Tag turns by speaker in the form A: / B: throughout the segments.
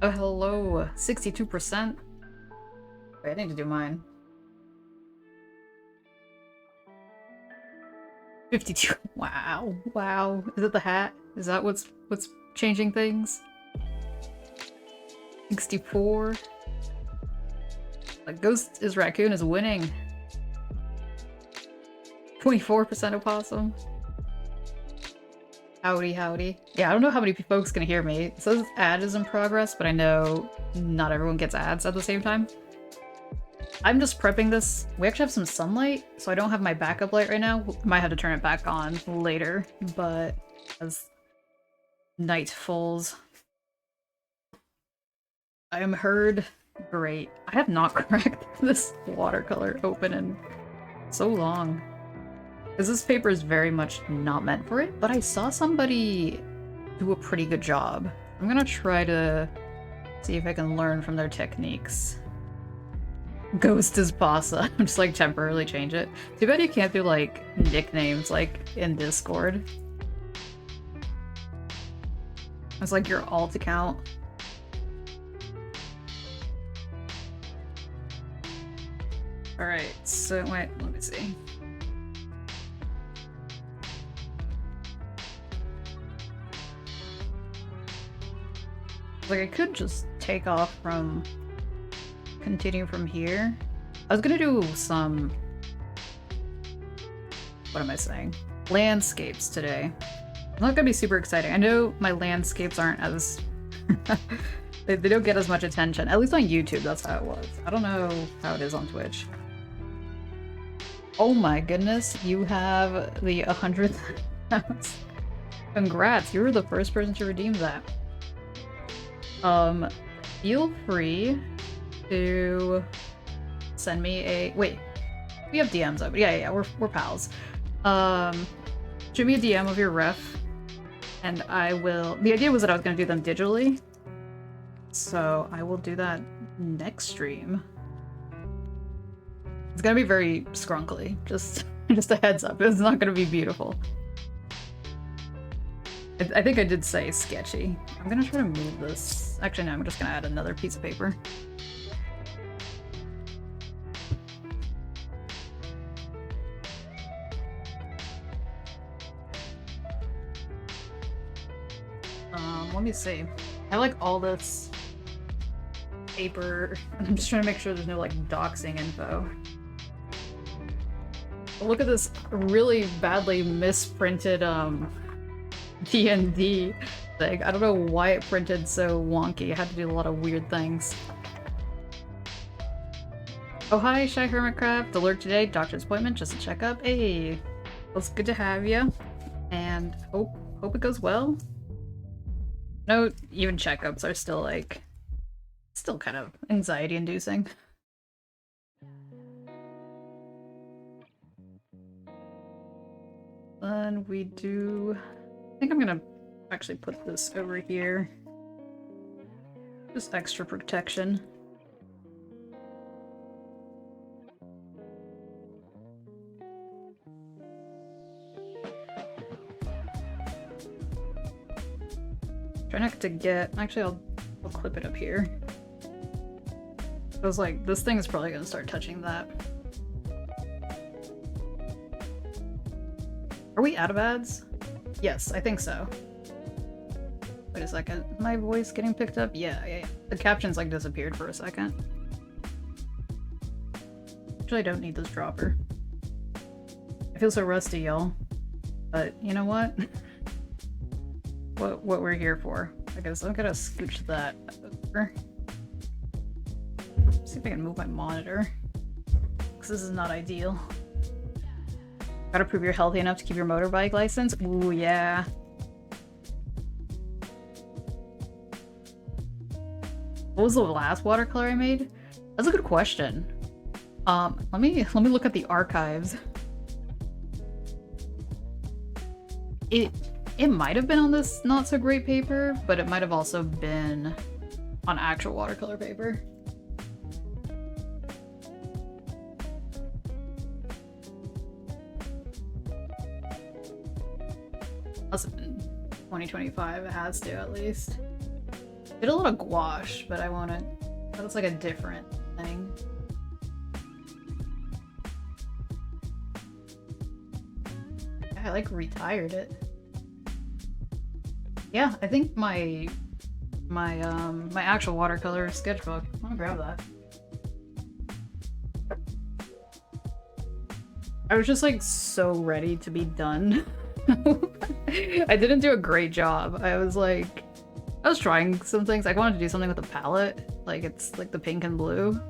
A: Oh, hello. 62%. Wait, I need to do mine. 52. Wow. Wow. Is it the hat? Is that what's changing things? 64. Like Ghost is Raccoon is winning. 24% opossum. Howdy, howdy. Yeah, I don't know how many folks can hear me. It says ad is in progress, but I know not everyone gets ads at the same time. I'm just prepping this. We actually have some sunlight, so I don't have my backup light right now. Might have to turn it back on later, but as night falls, I am heard. Great. I have not cracked this watercolor open in so long. Because this paper is very much not meant for it, but I saw somebody do a pretty good job. I'm gonna try to see if I can learn from their techniques. Ghost is Pasa. I'm just like temporarily change it. Too bad you can't do like nicknames like in Discord. It's like your alt account. Alright, so wait, let me see. Like I could just take off from continue from here. I was gonna do some, what am I saying? Landscapes today. Not gonna be super exciting. I know my landscapes aren't as they don't get as much attention. At least on YouTube, that's how it was. I don't know how it is on Twitch. Oh my goodness, you have the 100th house. Congrats, you were the first person to redeem that. Feel free to send me a wait. We have DMs up. Yeah, we're pals. Shoot me a DM of your ref, and I will. The idea was that I was gonna do them digitally, so I will do that next stream. It's gonna be very scrunkly. Just a heads up. It's not gonna be beautiful. I think I did say sketchy. I'm gonna try to move this. Actually, no, I'm just gonna add another piece of paper. Let me see. I like all this paper. I'm just trying to make sure there's no like doxing info. Look at this really badly misprinted D&D thing. I don't know why it printed so wonky. I had to do a lot of weird things. Oh hi, Shy Hermitcraft. Alert today, doctor's appointment, just a checkup. Hey, well, it's good to have you. And hope it goes well. No, even checkups are still like, still kind of anxiety inducing. Then we do, I think I'm gonna actually put this over here. Just extra protection. Try not to get, actually I'll clip it up here. I was like, this thing is probably gonna start touching that. Are we out of ads? Yes, I think so. Wait a second. My voice getting picked up? Yeah. The captions like disappeared for a second. Actually, I don't need this dropper. I feel so rusty, y'all. But you know what? What we're here for. I guess I'm gonna scooch that over. See if I can move my monitor. Because this is not ideal. Gotta prove you're healthy enough to keep your motorbike license? Ooh, yeah. What was the last watercolor I made? That's a good question. Let me look at the archives. It might have been on this not so great paper, but it might have also been on actual watercolor paper. Must have been 2025, it has to at least. Did a little gouache, but I want to. That looks like a different thing. I like retired it. Yeah, I think my actual watercolor sketchbook. I'm gonna grab that. I was just like so ready to be done. I didn't do a great job. I was trying some things. I wanted to do something with the palette, like it's like the pink and blue,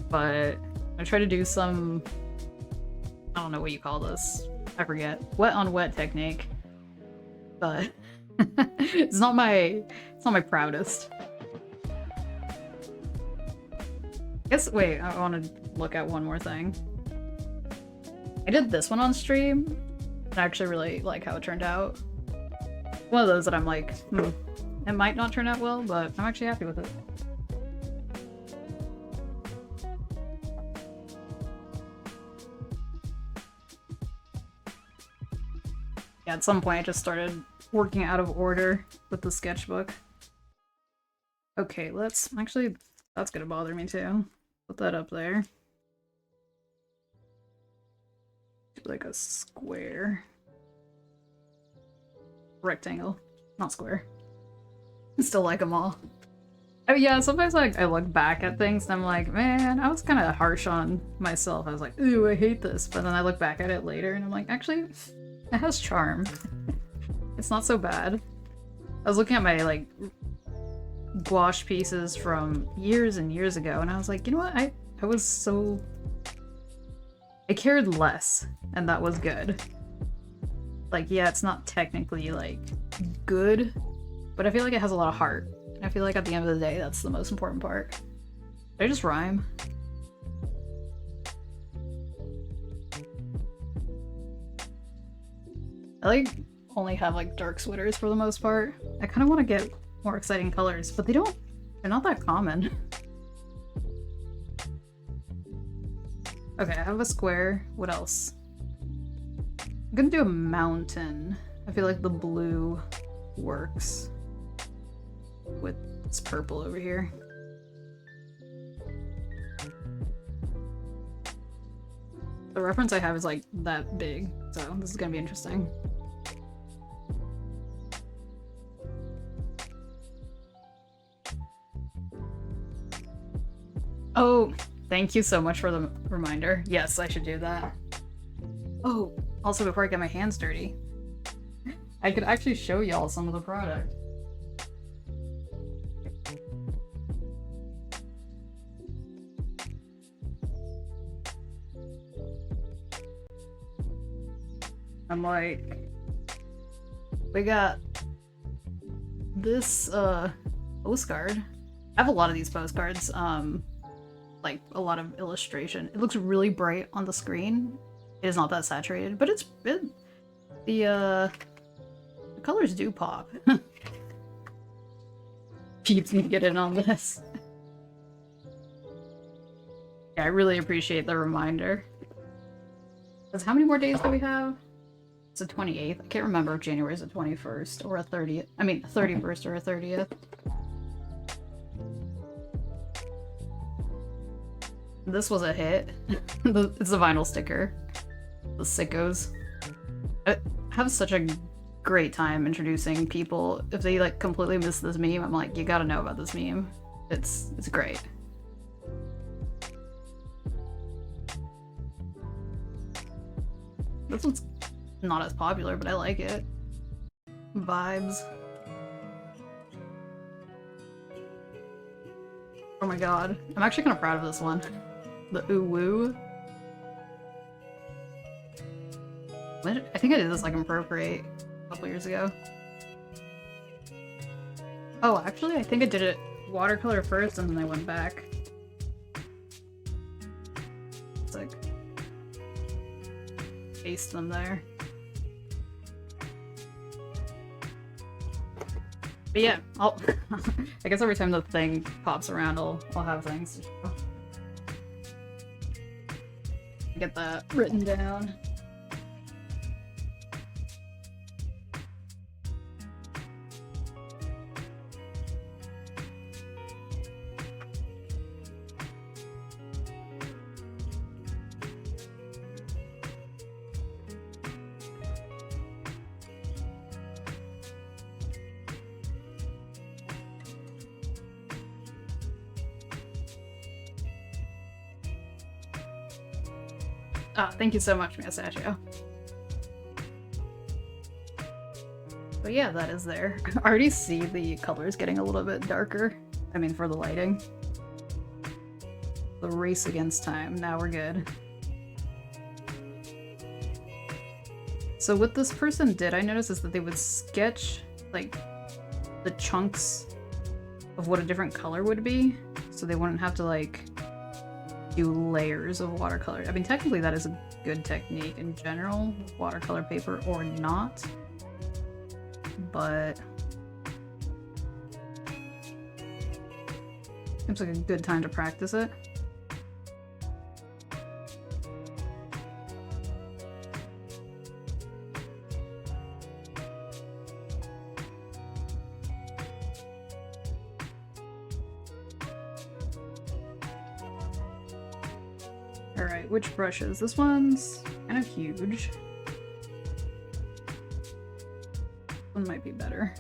A: but I tried to do some, I don't know what you call this. I forget. Wet on wet technique, but it's not my proudest. Wait, I want to look at one more thing. I did this one on stream. I actually really like how it turned out. One of those that I'm like, it might not turn out well, but I'm actually happy with it. Yeah, at some point I just started working out of order with the sketchbook. Okay, that's gonna bother me too. Put that up there. Like a square. Rectangle, not square. I still like them all. Oh yeah, sometimes like I look back at things and I'm like, man, I was kind of harsh on myself. I was like, ooh, I hate this. But then I look back at it later and I'm like, actually, it has charm. It's not so bad. I was looking at my like gouache pieces from years and years ago and I was like, you know what? I cared less, and that was good. Like, yeah, it's not technically, like, good, but I feel like it has a lot of heart. And I feel like at the end of the day, that's the most important part. Did I just rhyme? I, like, only have, like, dark sweaters for the most part. I kind of want to get more exciting colors, but they're not that common. Okay, I have a square. What else? I'm gonna do a mountain. I feel like the blue works with this purple over here. The reference I have is like that big, so this is gonna be interesting. Oh, thank you so much for the reminder. Yes, I should do that. Oh, also before I get my hands dirty, I could actually show y'all some of the product. I'm like, we got this postcard. I have a lot of these postcards. Like a lot of illustration. It looks really bright on the screen. It is not that saturated, but the colors do pop. Peeps need to get in on this. Yeah, I really appreciate the reminder. Because how many more days do we have? It's the 28th. I can't remember if January is the 21st or a 30th. I mean, 31st or a 30th. This was a hit. It's a vinyl sticker. The sickos. I have such a great time introducing people. If they like completely miss this meme, I'm like, you gotta know about this meme. It's great. This one's not as popular, but I like it. Vibes. Oh my god. I'm actually kind of proud of this one. The ooh woo. I think I did this like in Procreate a couple years ago. Oh, actually, I think I did it watercolor first and then I went back. It's like paste them there. But yeah, I guess every time the thing pops around, I'll have things to show. Get that written down. Ah, thank you so much, Miyasashio. But yeah, that is there. I already see the colors getting a little bit darker. I mean, for the lighting. The race against time. Now we're good. So what this person did, I noticed, is that they would sketch, like, the chunks of what a different color would be, so they wouldn't have to, like, do layers of watercolor. I mean, technically that is a good technique in general, watercolor paper or not, but seems like a good time to practice it. Alright, which brushes? This one's kind of huge. One might be better.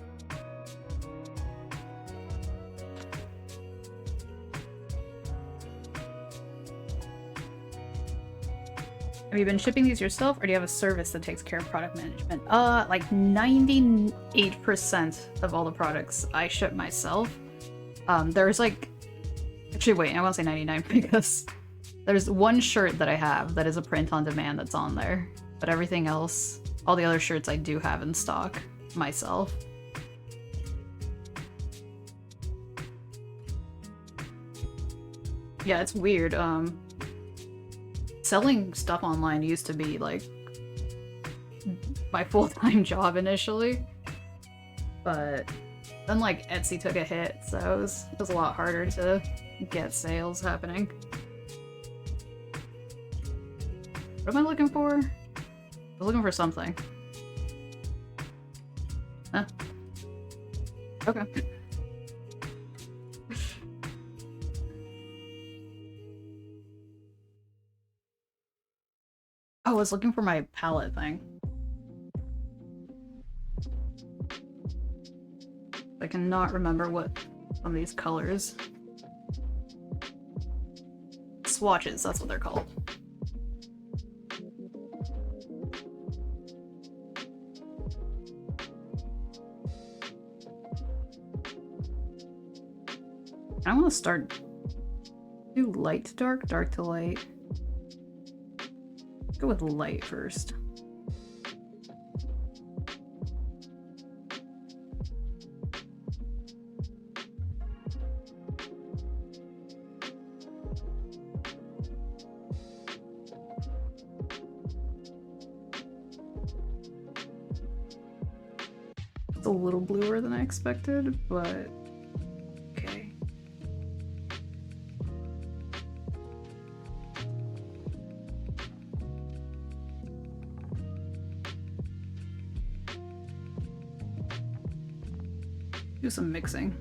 A: Have you been shipping these yourself, or do you have a service that takes care of product management? Like 98% of all the products I ship myself. There's like... Actually, wait, I won't say 99 because there's one shirt that I have that is a print on demand that's on there. But everything else, all the other shirts I do have in stock myself. Yeah, it's weird. Selling stuff online used to be like my full-time job initially, but then like Etsy took a hit, so it was a lot harder to get sales happening. What am I looking for? I was looking for something. Huh? Okay. Oh, I was looking for my palette thing. I cannot remember what some of these colors. Swatches, that's what they're called. I want to start do light to dark, dark to light. Let's go with light first. It's a little bluer than I expected, but okay. Do some mixing.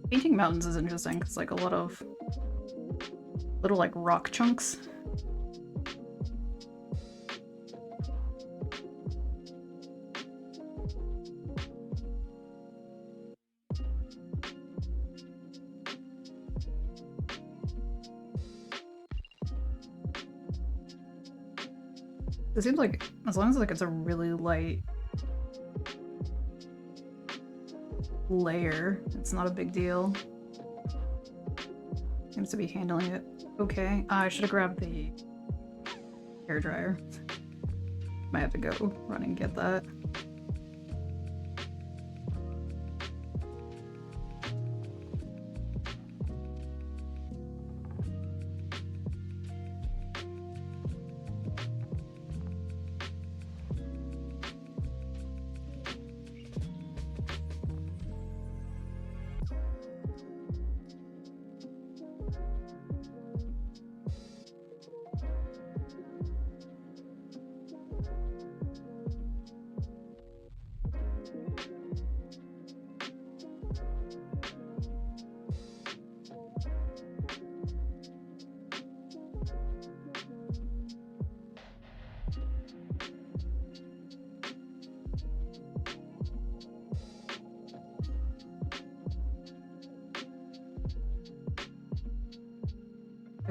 A: Painting mountains is interesting because like a lot of little like rock chunks. It seems like as long as like it's a really light layer, it's not a big deal. Seems to be handling it okay. I should have grabbed the hairdryer. Might have to go run and get that.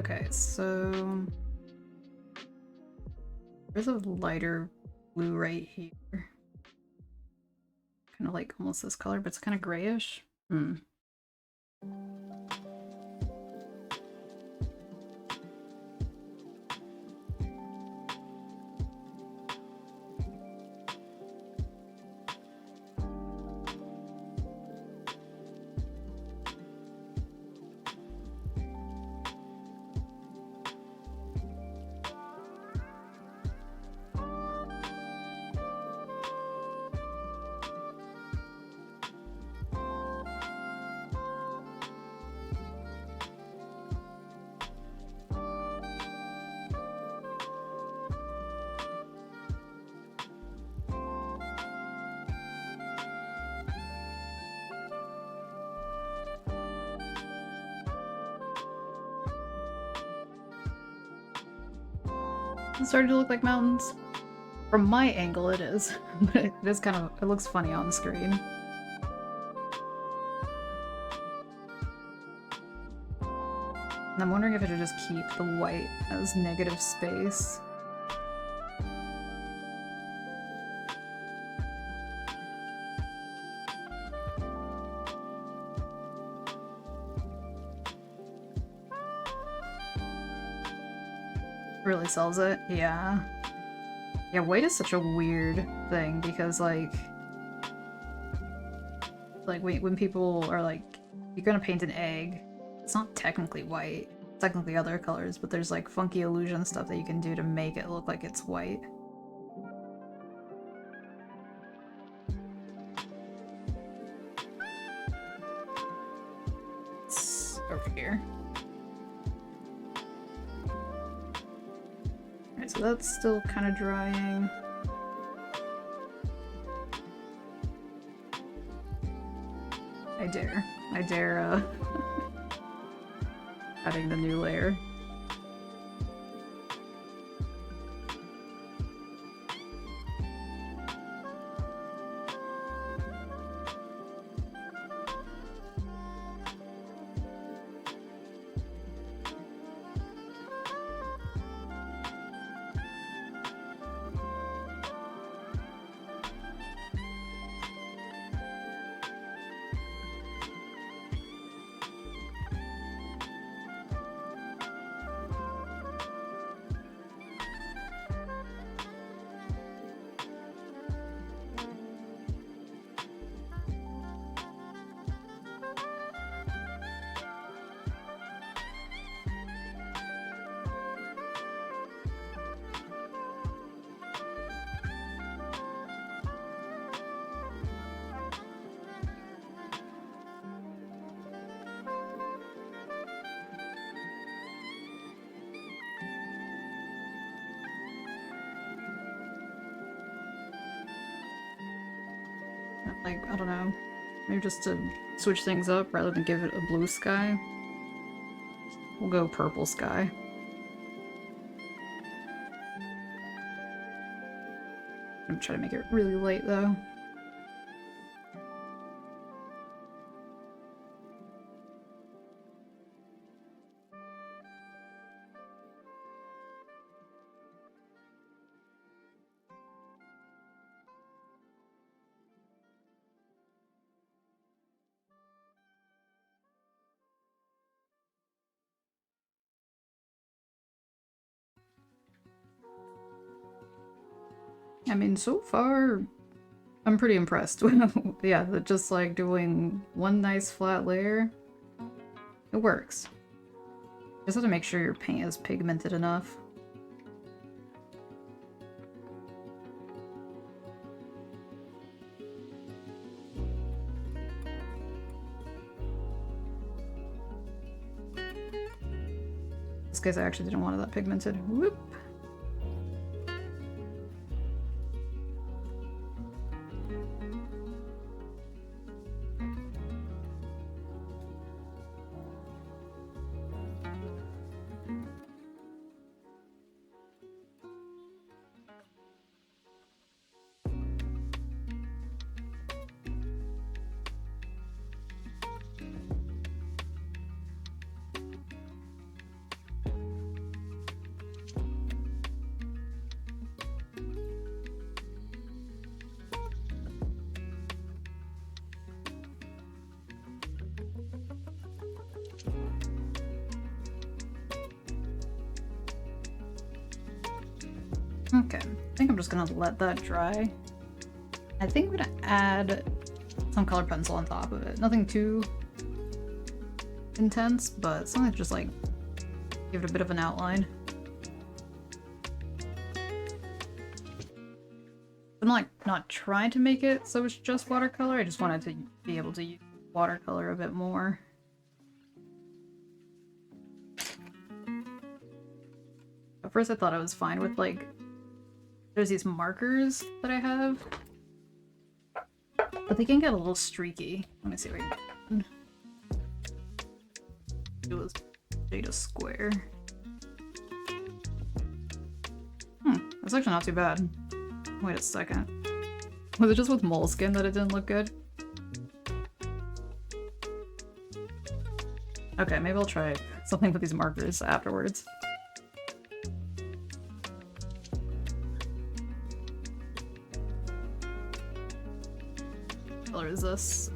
A: Okay, so there's a lighter blue right here. Kind of like almost this color, but it's kind of grayish. Hmm. It's starting to look like mountains. From my angle it is, but it is kind of, it looks funny on screen. And I'm wondering if I should just keep the white as negative space. Really sells it, yeah. Yeah, white is such a weird thing because like when people are like, you're gonna paint an egg, it's not technically white, it's technically other colors, but there's like funky illusion stuff that you can do to make it look like it's white. It's over here. Alright, so that's still kind of drying. I dare, adding the new layer. Like, I don't know, maybe just to switch things up rather than give it a blue sky. We'll go purple sky. I'm trying to make it really light though. I mean, so far, I'm pretty impressed. Yeah, just like doing one nice flat layer, it works. Just have to make sure your paint is pigmented enough. This case I actually didn't want it that pigmented. Whoop! Okay, I think I'm just gonna let that dry. I think I'm gonna add some colored pencil on top of it. Nothing too intense, but something to just like give it a bit of an outline. I'm like not trying to make it so it's just watercolor, I just wanted to be able to use watercolor a bit more. At first I thought I was fine with like, there's these markers that I have, but they can get a little streaky. Let me see what I can do. It was shade a square. That's actually not too bad. Wait a second. Was it just with moleskin that it didn't look good? Okay, maybe I'll try something with these markers afterwards. What color is this?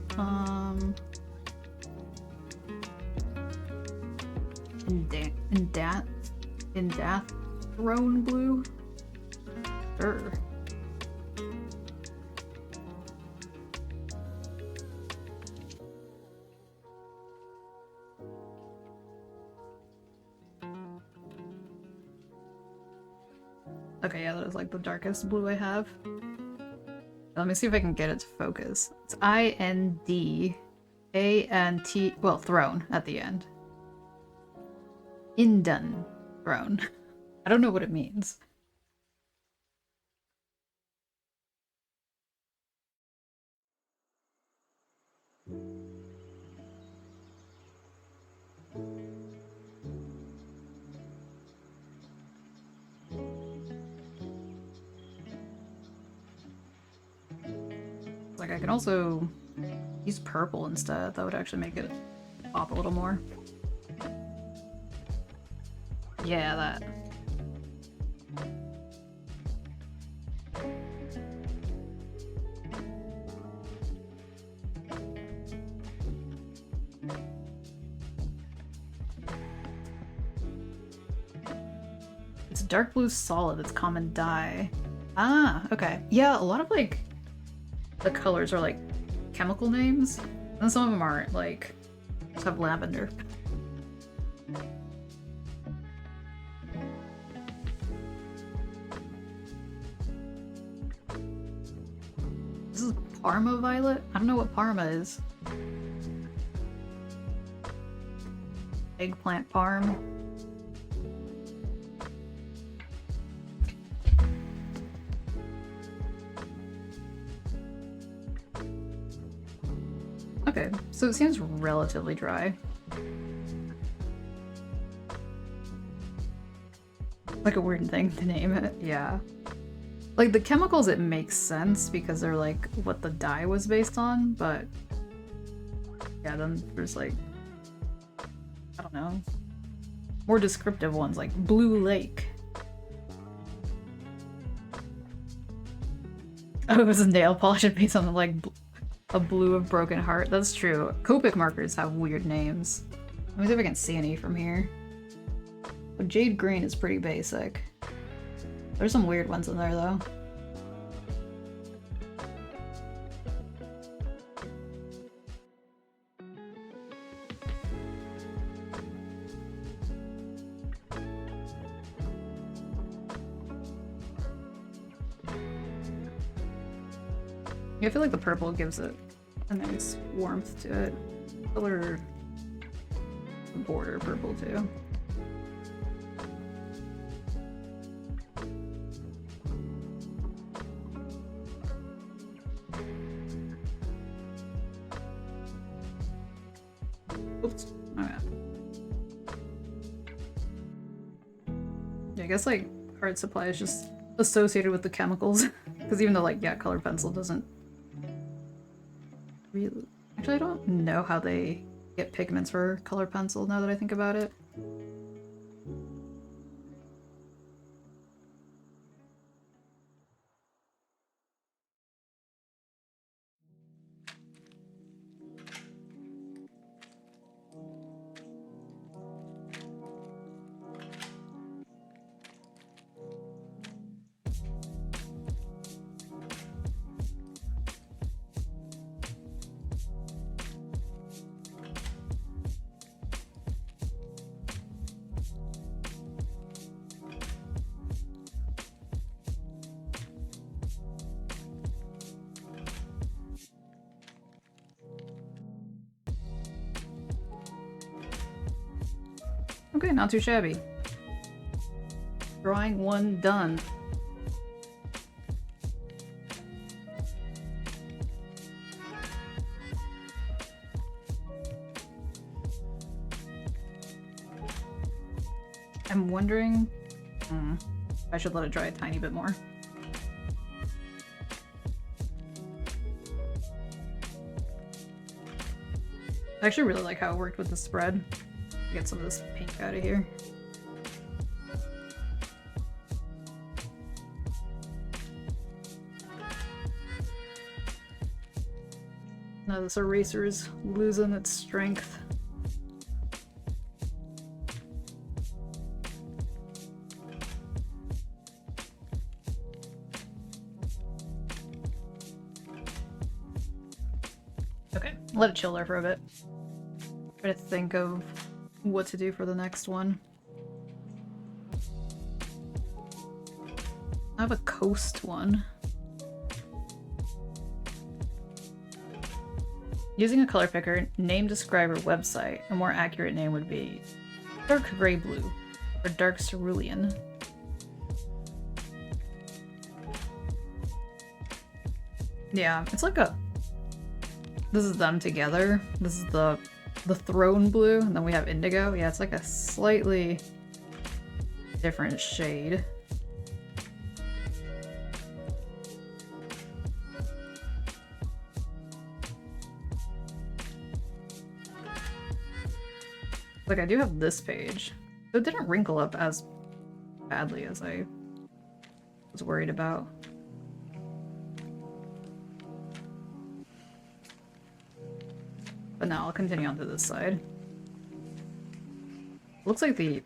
A: Throne blue? Sure. Okay, yeah, that is like the darkest blue I have. Let me see if I can get it to focus. It's I-N-D-A-N-T, well, throne at the end. Indun throne. I don't know what it means. Like, I can also use purple instead. That would actually make it pop a little more. Yeah, that. It's a dark blue solid. It's common dye. Ah, okay. Yeah, a lot of like the colors are like chemical names, and some of them aren't. Like, just have lavender. This is Parma violet? I don't know what Parma is. Eggplant parm. Okay, so it seems relatively dry. Like a weird thing to name it, yeah. Like, the chemicals, it makes sense because they're like what the dye was based on, but yeah, then there's like, I don't know, more descriptive ones like Blue Lake. Oh, it was a nail polish based on like a blue of broken heart. That's true. Copic markers have weird names. Let me see if I can see any from here. But Jade Green is pretty basic. There's some weird ones in there though. Yeah, I feel like the purple gives it a nice warmth to it. Color the border purple too. Oops. Okay. Yeah, I guess like art supply is just associated with the chemicals. Because even though like, yeah, colored pencil doesn't really... Actually, I don't know how they get pigments for color pencil now that I think about it. Okay, not too shabby. Drawing 1 done. I'm wondering... I should let it dry a tiny bit more. I actually really like how it worked with the spread. Get some of this pink out of here. Now this eraser is losing its strength. Okay, let it chill there for a bit. Try to think of what to do for the next one. I have a coast one. Using a color picker, name, describer, website. A more accurate name would be dark gray blue or dark cerulean. Yeah, it's like a... This is them together. This is the throne blue, and then we have indigo. Yeah, it's like a slightly different shade. Like, I do have this page. So it didn't wrinkle up as badly as I was worried about. But now I'll continue on to this side. Looks like the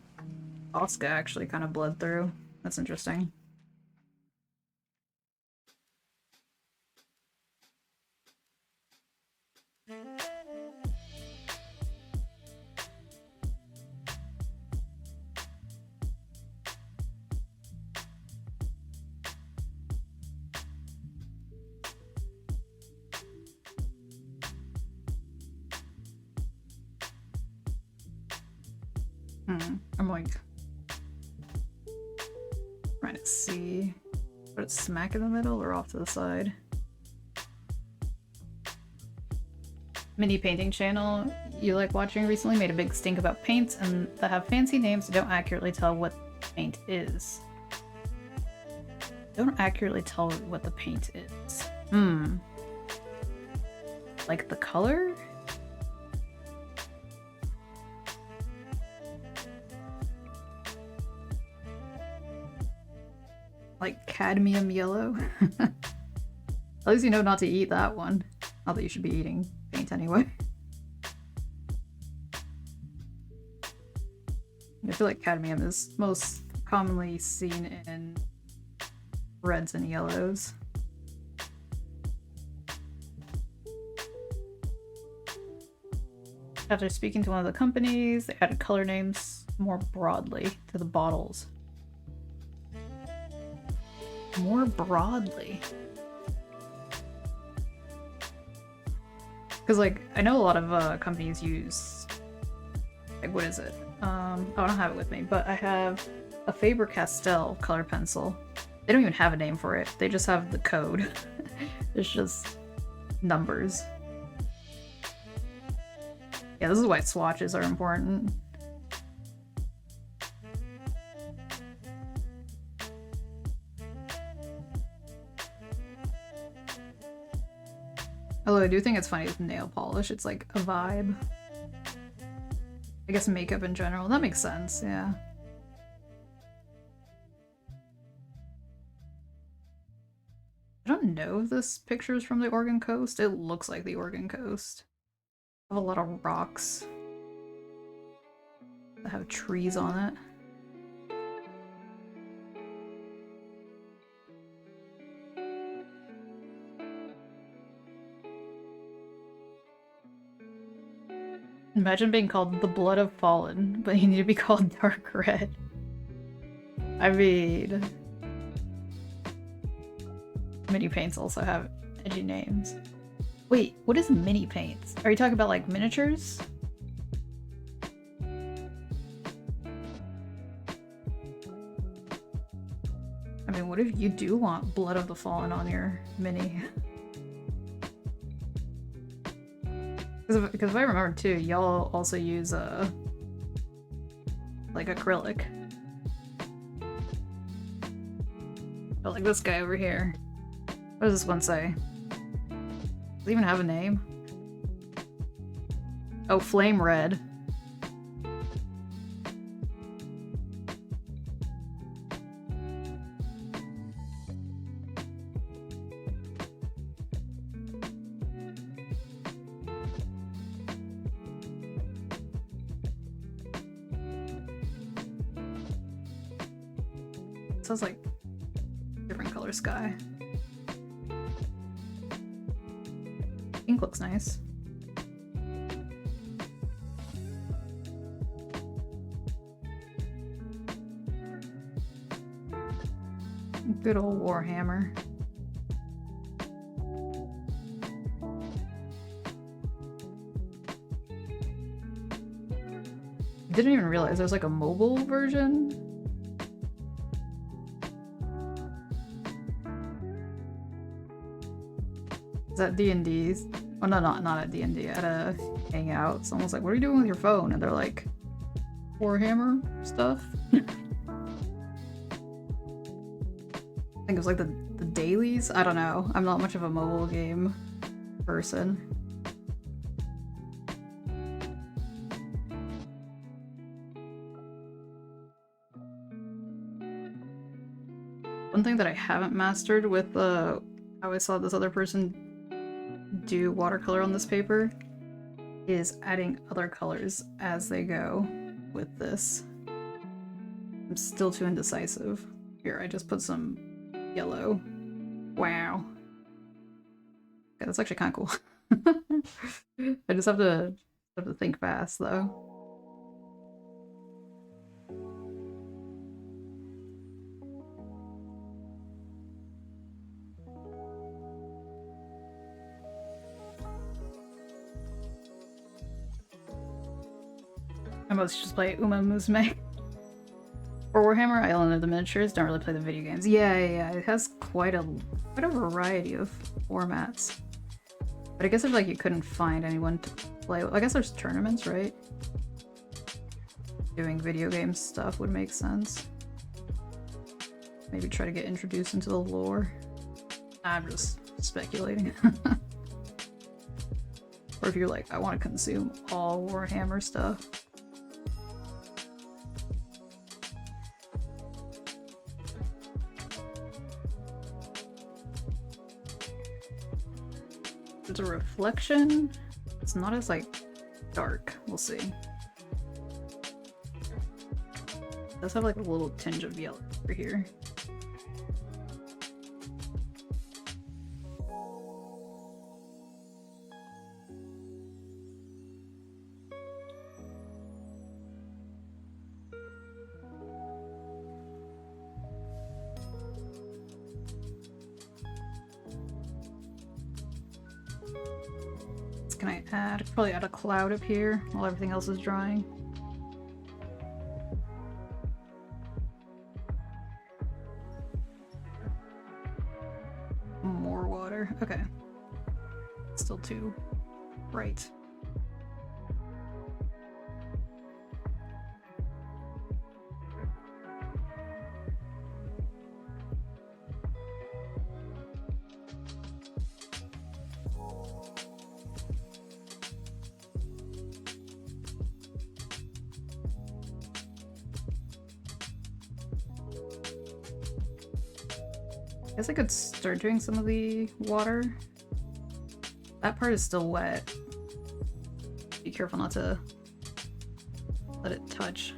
A: Oscar actually kind of bled through. That's interesting. I'm like trying to see, put it smack in the middle or off to the side. Mini painting channel you like watching recently made a big stink about paints and that have fancy names that don't accurately tell what paint is. Don't accurately tell what the paint is. Like the color? Like cadmium yellow? At least you know not to eat that one. Not that you should be eating paint anyway. I feel like cadmium is most commonly seen in reds and yellows. After speaking to one of the companies, they added color names more broadly to the bottles. More broadly. Because, like, I know a lot of companies use, like, what is it? I don't have it with me, but I have a Faber-Castell color pencil. They don't even have a name for it. They just have the code. It's just numbers. Yeah, this is why swatches are important. Although I do think it's funny with nail polish, it's like a vibe. I guess makeup in general, that makes sense, yeah. I don't know if this picture is from the Oregon coast. It looks like the Oregon coast. I have a lot of rocks that have trees on it. Imagine being called the Blood of Fallen, but you need to be called Dark Red. I mean... Mini paints also have edgy names. Wait, what is mini paints? Are you talking about like miniatures? I mean, what if you do want Blood of the Fallen on your mini? Because if I remember too, y'all also use like acrylic. But like this guy over here. What does this one say? Does it even have a name? Oh, Flame Red. It says like different color sky. Pink looks nice. Good old Warhammer. Didn't even realize there's like a mobile version. Is that D&D's? Oh no, not at D&D, at a hangout. Someone's like, what are you doing with your phone? And they're like, Warhammer stuff. I think it was like the dailies? I don't know. I'm not much of a mobile game person. One thing that I haven't mastered with how I saw this other person do watercolor on this paper is adding other colors as they go with this. I'm still too indecisive. Here, I just put some yellow. Wow. Okay, that's actually kind of cool. I just have to think fast though. I mostly just play Uma Musume. For Warhammer, I only know the miniatures, don't really play the video games. Yeah, it has quite a variety of formats. But I guess if like you couldn't find anyone to play with, I guess there's tournaments, right? Doing video game stuff would make sense. Maybe try to get introduced into the lore. I'm just speculating. Or if you're like, I want to consume all Warhammer stuff. There's a reflection. It's not as like dark. We'll see. It does have like a little tinge of yellow over here. Can I add? Probably add a cloud up here while everything else is drying. More water. Okay. Still too bright. I guess I could start doing some of the water. That part is still wet. Be careful not to let it touch.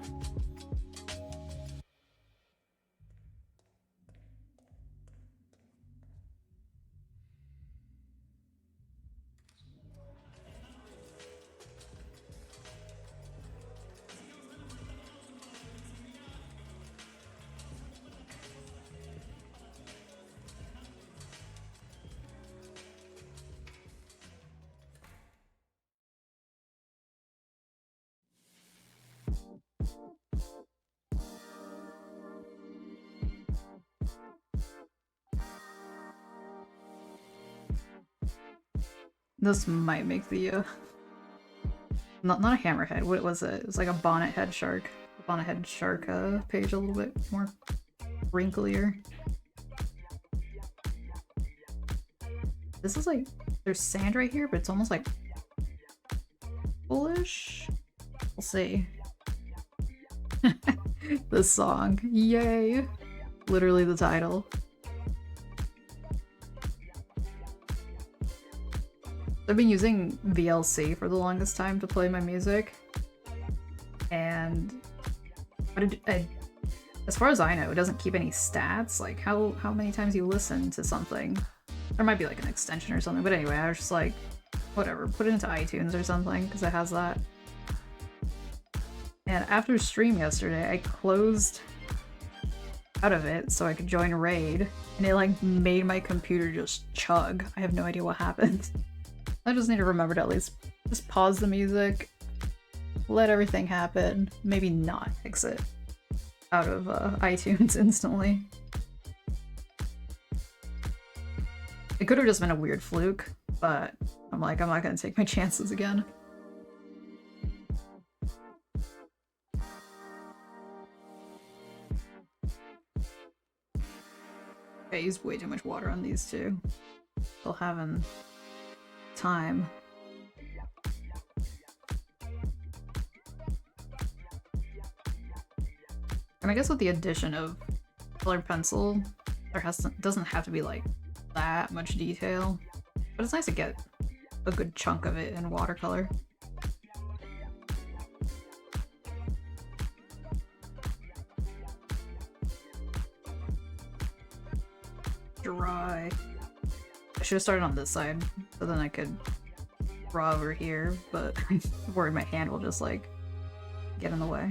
A: This might make the, not a hammerhead, what was it? It was like a bonnet head shark. The bonnet head shark page a little bit more wrinklier. This is like, there's sand right here, but it's almost like bullish. We'll see. This song, yay! Literally the title. I've been using VLC for the longest time to play my music, and as far as I know, it doesn't keep any stats, like how many times you listen to something. There might be like an extension or something, but anyway, I was just like, whatever, put it into iTunes or something, because it has that. And after stream yesterday, I closed out of it so I could join Raid, and it like made my computer just chug. I have no idea what happened. I just need to remember to at least just pause the music, let everything happen, maybe not exit out of iTunes instantly. It could have just been a weird fluke, but I'm like, I'm not gonna take my chances again. I used way too much water on these two. Still having time. And I guess with the addition of colored pencil, there doesn't have to be like that much detail, but it's nice to get a good chunk of it in watercolor. Dry. I should have started on this side, so then I could draw over here, but I'm worried my hand will just like get in the way.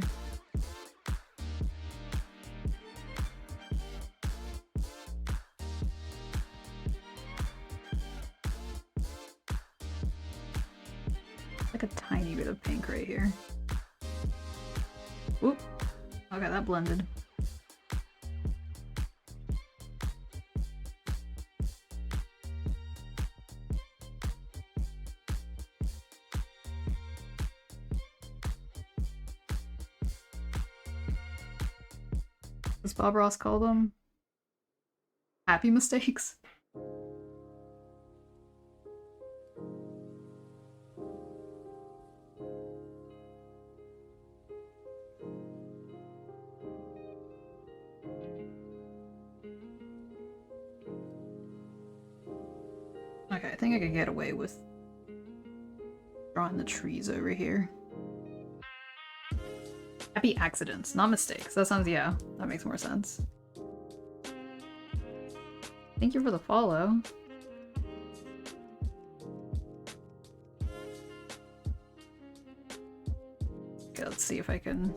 A: Like a tiny bit of pink right here. Oop. Okay, that blended. Does Bob Ross call them happy mistakes? Okay, I think I could get away with drawing the trees over here. Happy accidents, not mistakes. That sounds, yeah, that makes more sense. Thank you for the follow. Okay, let's see if I can...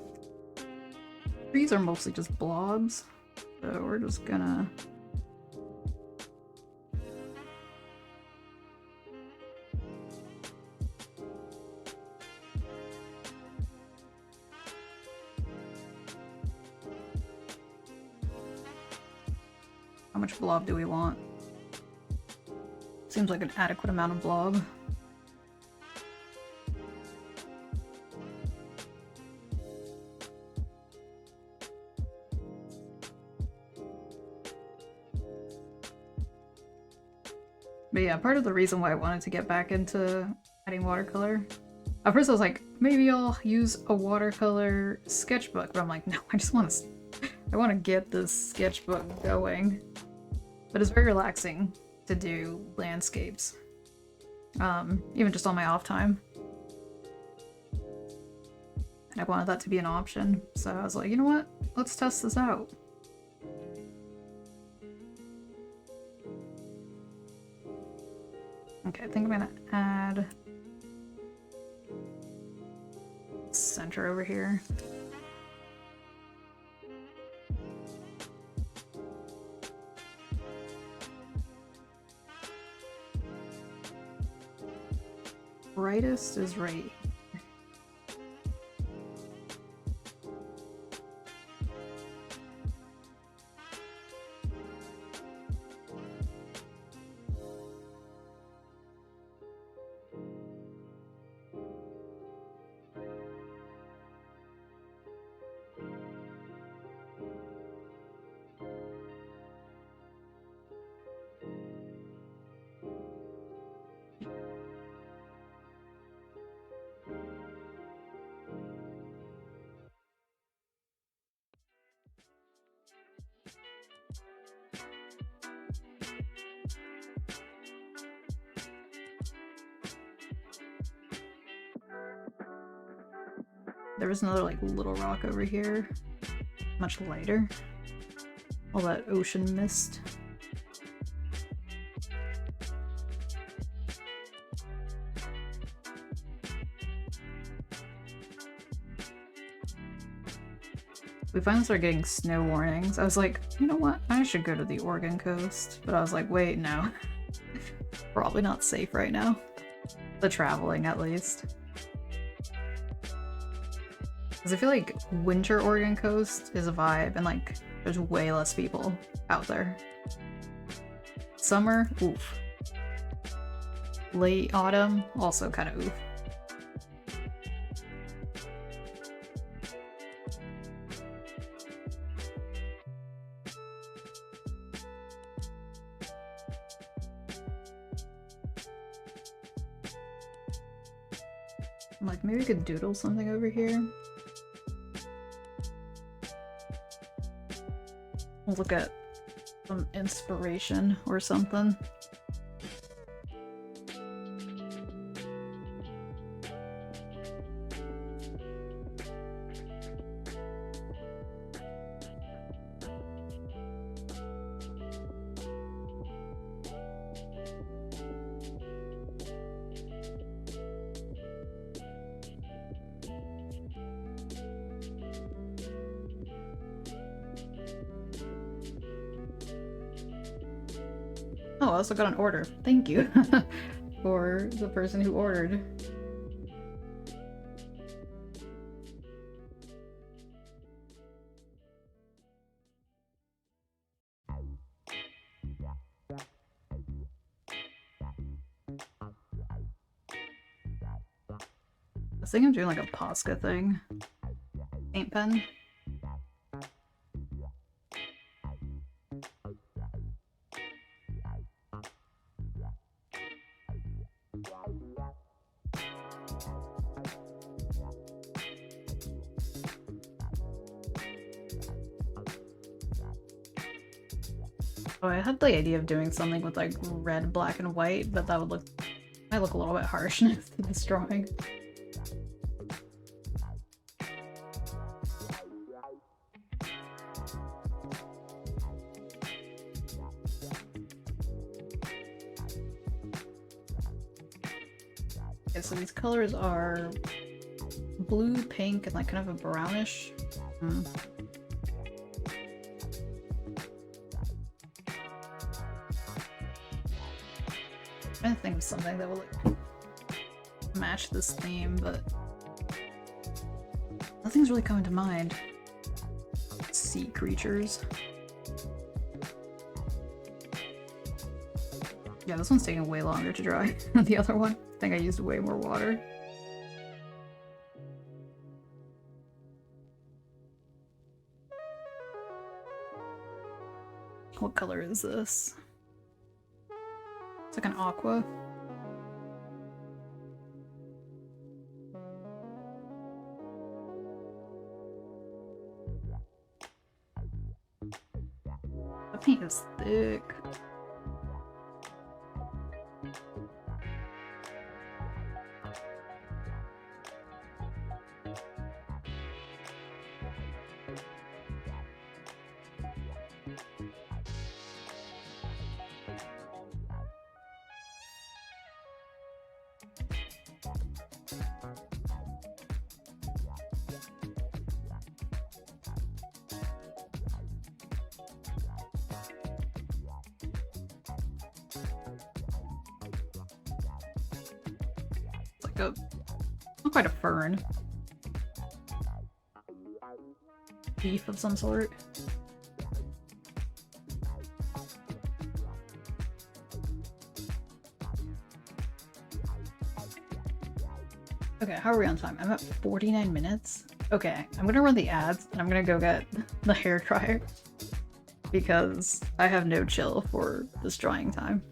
A: Trees are mostly just blobs, so we're just gonna... How much blob do we want? Seems like an adequate amount of blob. But yeah, part of the reason why I wanted to get back into adding watercolor, at first I was like, maybe I'll use a watercolor sketchbook, but I'm like, no, I want to get this sketchbook going. But it's very relaxing to do landscapes, even just on my off time. And I wanted that to be an option, so I was like, you know what? Let's test this out. Okay, I think I'm gonna add center over here. Brightest is right. there was another like little rock over here. Much lighter. All that ocean mist. We finally started getting snow warnings. I was like, you know what? I should go to the Oregon coast. But I was like, wait, no. Probably not safe right now. The traveling, at least. Because I feel like winter Oregon coast is a vibe, and like, there's way less people out there. Summer, oof. Late autumn, also kind of oof. I'm like, maybe we could doodle something over here. We'll look at some inspiration or something. Oh, I also got an order. Thank you for the person who ordered. I think I'm doing like a Posca thing. Paint pen. Oh, I had the idea of doing something with like red, black, and white, but that would might look a little bit harsh next to this drawing. Okay, so these colors are blue, pink, and like kind of a brownish. I'm trying to think of something that will like match this theme, but nothing's really coming to mind. Sea creatures. Yeah, this one's taking way longer to dry than the other one. I think I used way more water. What color is this? It's like an aqua. The paint is thick. Not quite a fern. Leaf of some sort. Okay, how are we on time? I'm at 49 minutes. Okay, I'm gonna run the ads and I'm gonna go get the hair dryer because I have no chill for this drying time.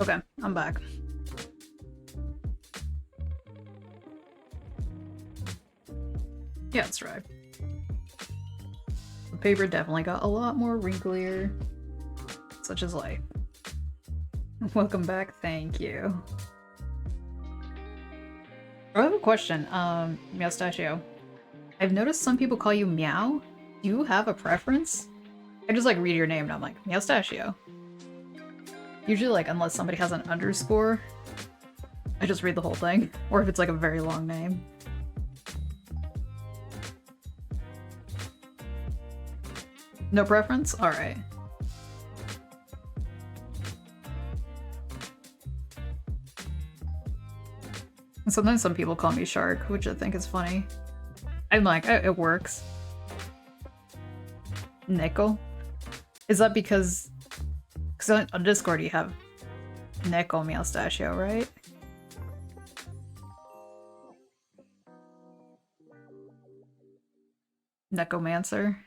A: Okay, I'm back. Yeah, that's right. The paper definitely got a lot more wrinklier. Such as life. Welcome back, thank you. I have a question, Mustachio. I've noticed some people call you Meow. Do you have a preference? I just like read your name and I'm like, Mustachio. Usually like unless somebody has an underscore, I just read the whole thing. Or if it's like a very long name. No preference? Alright. Sometimes some people call me Shark, which I think is funny. I'm like, it works. Nickel? Is that because on Discord you have Nickel Mustachio, right? Necromancer?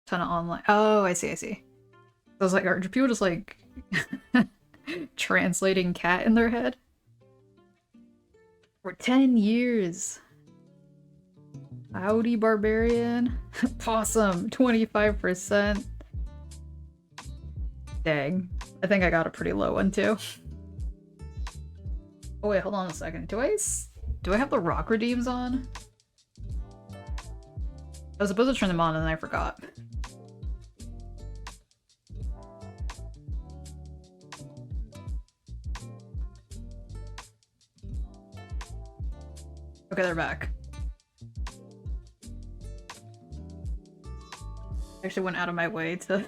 A: Ton of online. Oh, I see, I see. I was like, are people just like translating cat in their head? For 10 years. Howdy, barbarian. Possum, 25%. Dang. I think I got a pretty low one too. Oh wait, hold on a second. Do I have the rock redeems on? I was supposed to turn them on and then I forgot. Okay, they're back. I actually went out of my way to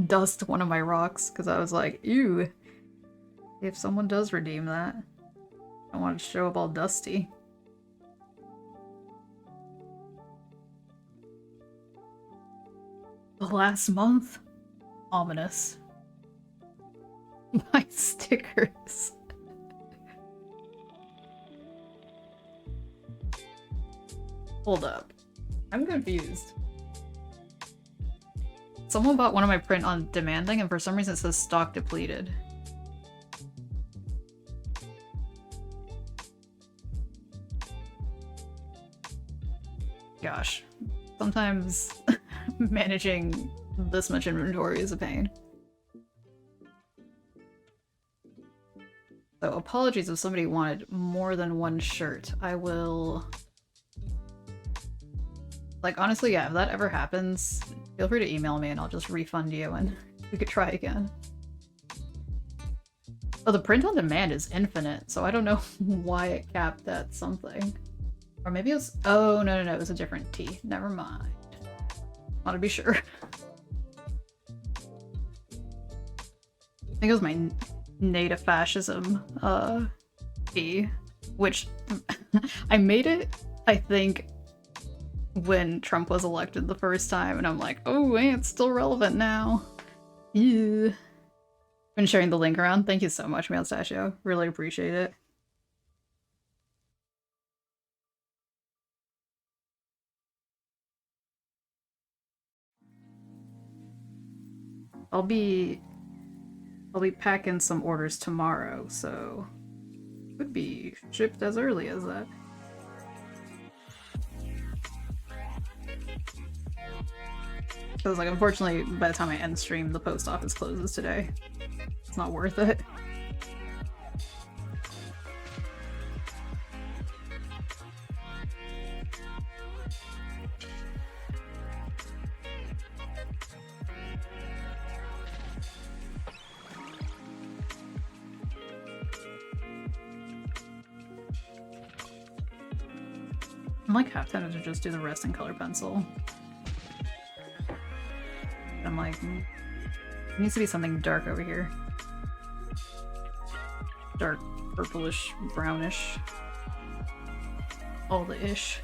A: dust one of my rocks because I was like, ew. If someone does redeem that, I want to show up all dusty. The last month? Ominous. My stickers. Hold up. I'm confused. Someone bought one of my print on demanding and for some reason it says stock depleted. Gosh. Sometimes managing this much inventory is a pain. So apologies if somebody wanted more than one shirt. I will... Like, honestly, yeah, if that ever happens, feel free to email me and I'll just refund you and we could try again. Oh, the print on demand is infinite, so I don't know why it capped at something. Or maybe it was... Oh, no, it was a different T. Never mind. Want to be sure. I think it was my native fascism T, which I made it, I think, when Trump was elected the first time, and I'm like, oh, hey, it's still relevant now. Yeah. Been sharing the link around. Thank you so much, Mustachio. Really appreciate it. I'll be packing some orders tomorrow, so could be shipped as early as that. Because, like, unfortunately, by the time I end stream, the post office closes today. It's not worth it. I'm like half tempted to just do the rest in color pencil. I'm like, it needs to be something dark over here. Dark purplish, brownish. All the ish.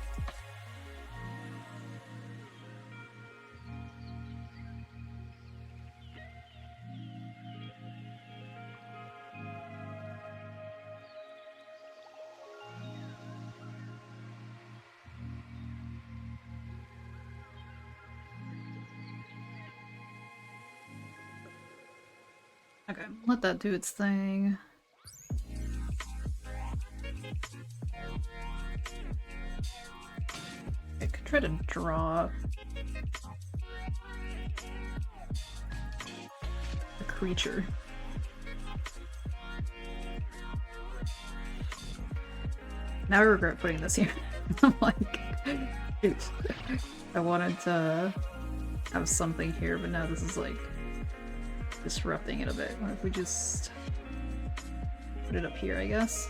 A: Okay, let that do its thing. try to draw a creature. Now I regret putting this here. I'm like, dude, I wanted to have something here, but now this is like disrupting it a bit. What if we just put it up here, I guess?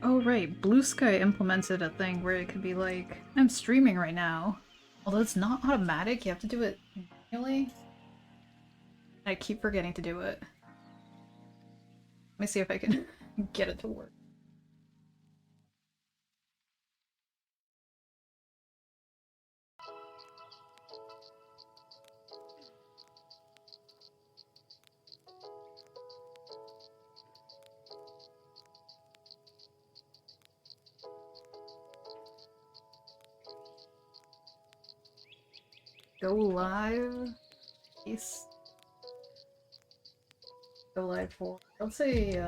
A: Oh right, Blue Sky implemented a thing where it could be like, I'm streaming right now. Although it's not automatic, you have to do it manually. I keep forgetting to do it. Let me see if I can get it to work. Go live. Peace. Go live for, let's say,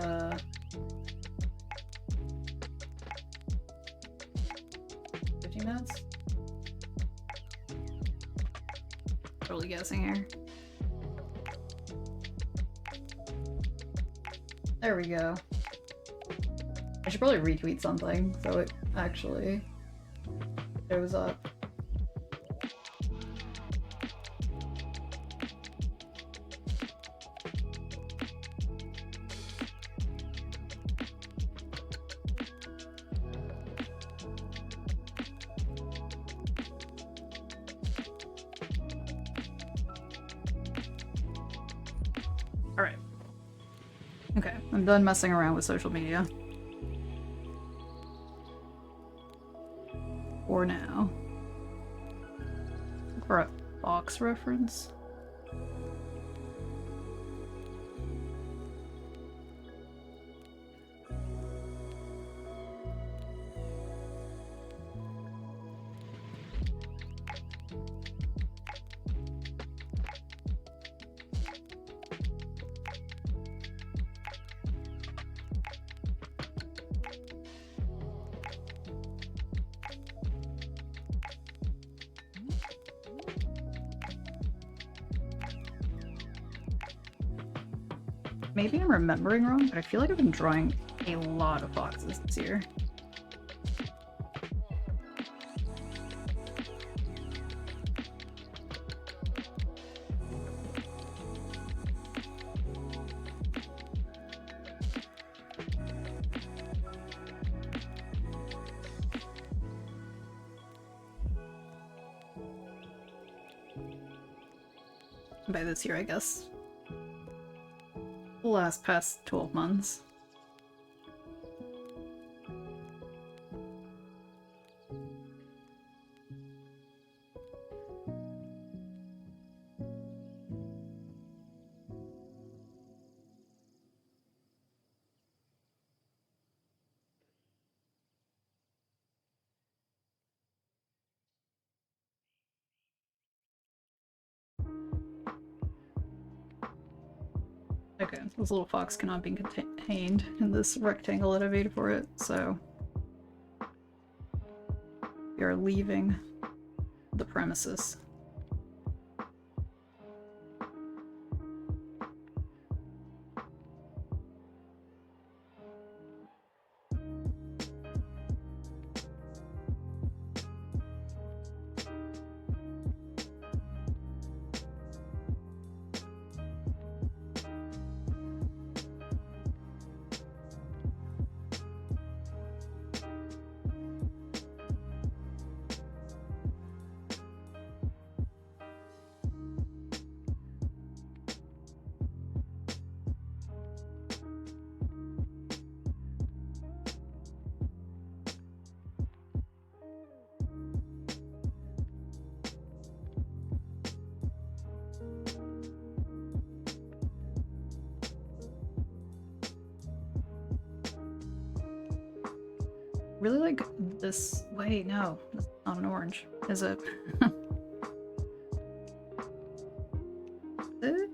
A: 15 minutes? Totally guessing here. There we go. I should probably retweet something so it actually shows up. Alright. Okay, I'm done messing around with social media. For now. For a Fox reference. Maybe I'm remembering wrong, but I feel like I've been drawing a lot of foxes this year. By this year, I guess. The last past 12 months. Okay, this little fox cannot be contained in this rectangle that I made for it, so we are leaving the premises. Really like this. Wait, no, that's not an orange, is it? Is it?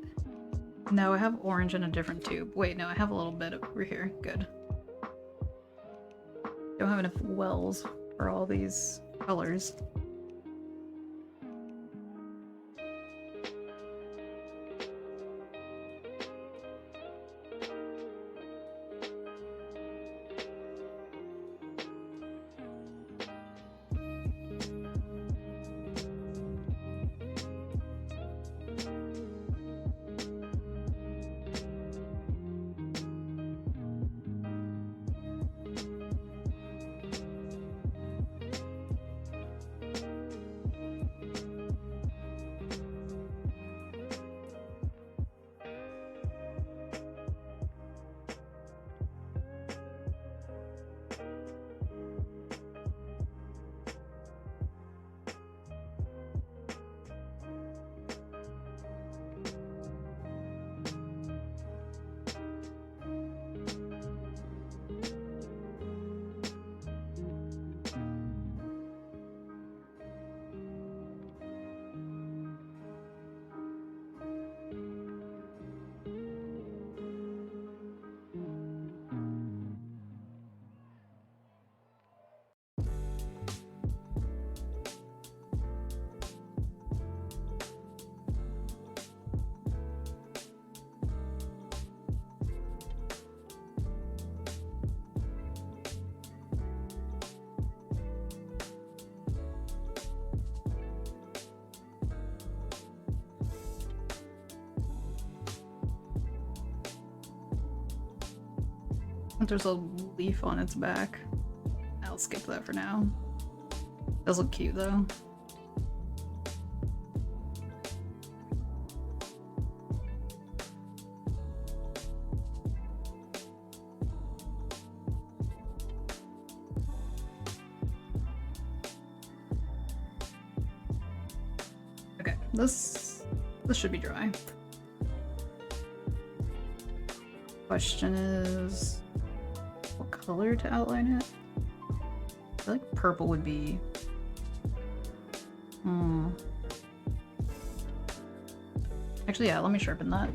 A: No, I have orange in a different tube. Wait, no, I have a little bit over here. Good. Don't have enough wells for all these colors. There's a leaf on its back. I'll skip that for now. Does look cute though. Okay, this should be dry. Question is, what color to outline it? I feel like purple would be... Actually, yeah, let me sharpen that.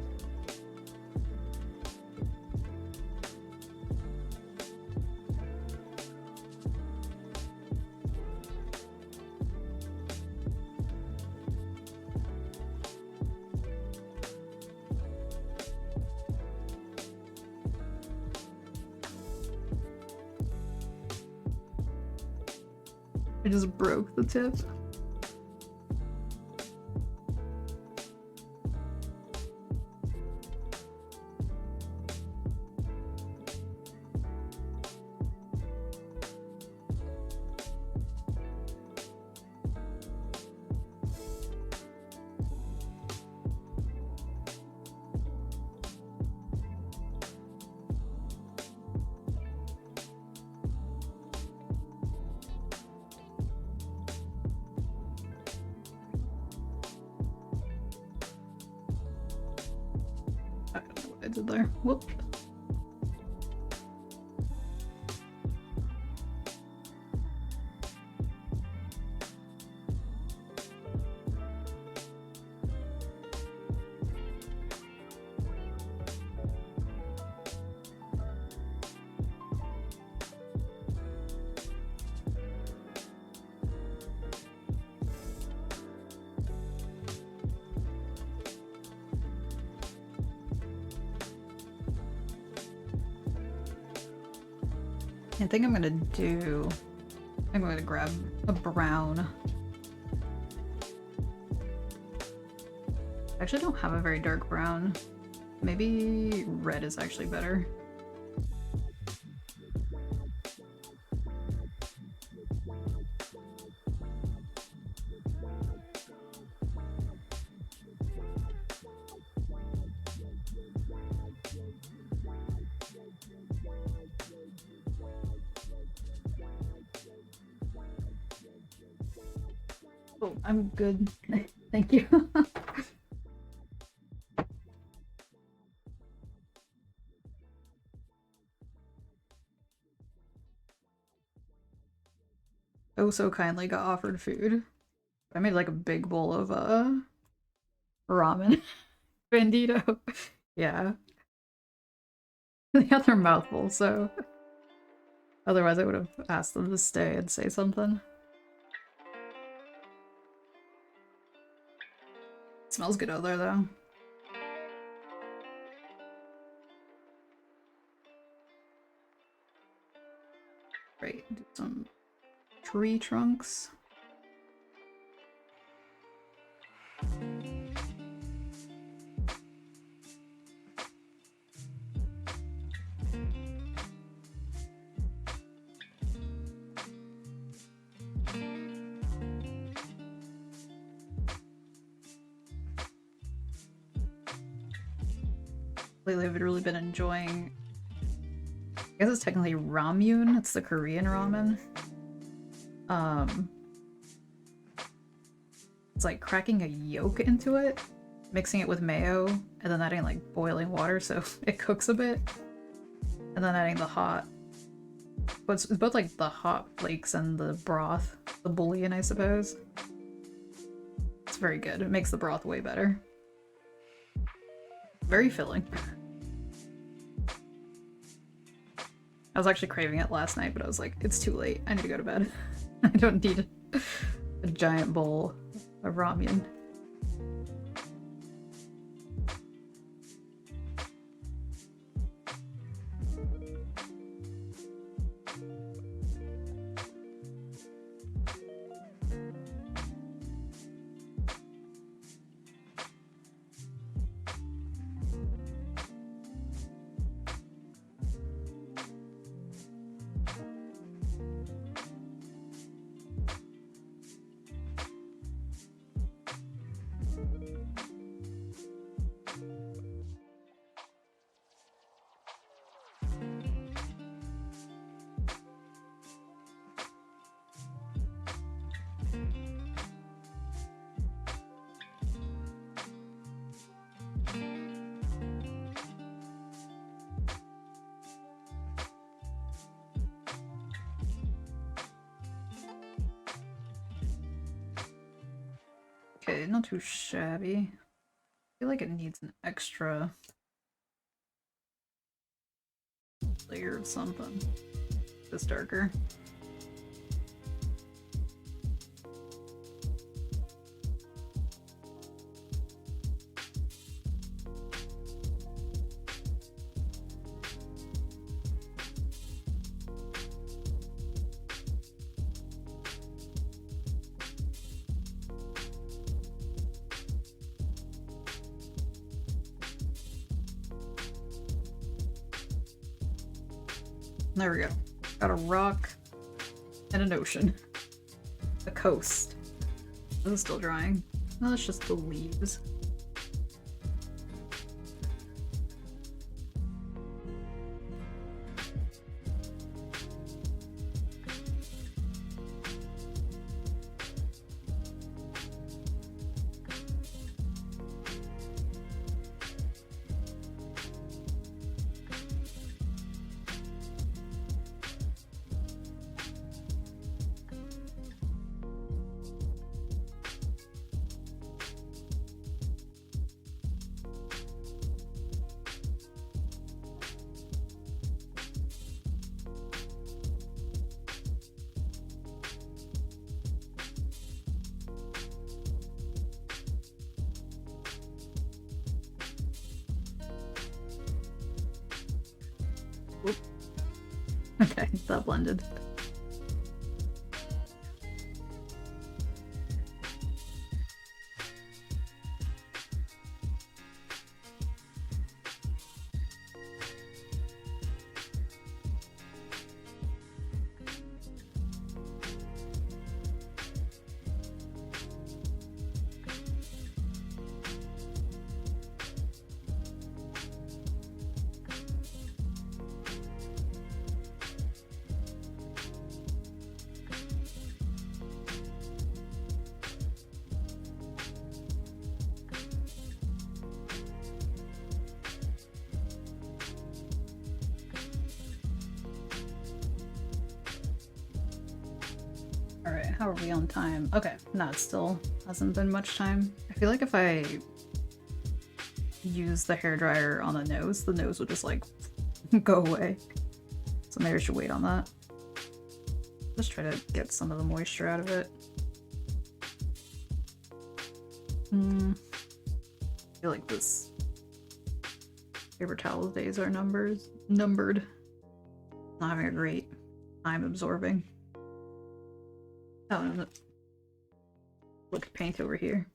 A: I just broke the tip. I did there. Whoop. I think I'm gonna grab a brown. I actually don't have a very dark brown. Maybe red is actually better. Oh, I'm good. Thank you. oh so kindly got offered food. I made like a big bowl of ramen. Bandito. Yeah. They had their mouth full, so otherwise I would have asked them to stay and say something. It smells good out there though. Right, do some tree trunks. Lately I've really been enjoying, I guess it's technically ramyun, it's the Korean ramen. It's like cracking a yolk into it, mixing it with mayo, and then adding like boiling water so it cooks a bit, and then adding the hot, but it's both like the hot flakes and the broth, the bouillon I suppose. It's very good, it makes the broth way better. Very filling. I was actually craving it last night, but I was like, it's too late. I need to go to bed. I don't need a giant bowl of ramen. Okay, not too shabby. I feel like it needs an extra layer of something. This darker. There we go. Got a rock and an ocean. A coast. This is still drying. No, that's just the leaves. Okay, that blended. How are we on time? Okay, no, it still hasn't been much time. I feel like if I use the hairdryer on the nose would just like go away. So maybe I should wait on that. Just try to get some of the moisture out of it. I feel like this paper towel days are numbered. Not having a great time absorbing. Oh, look at paint over here.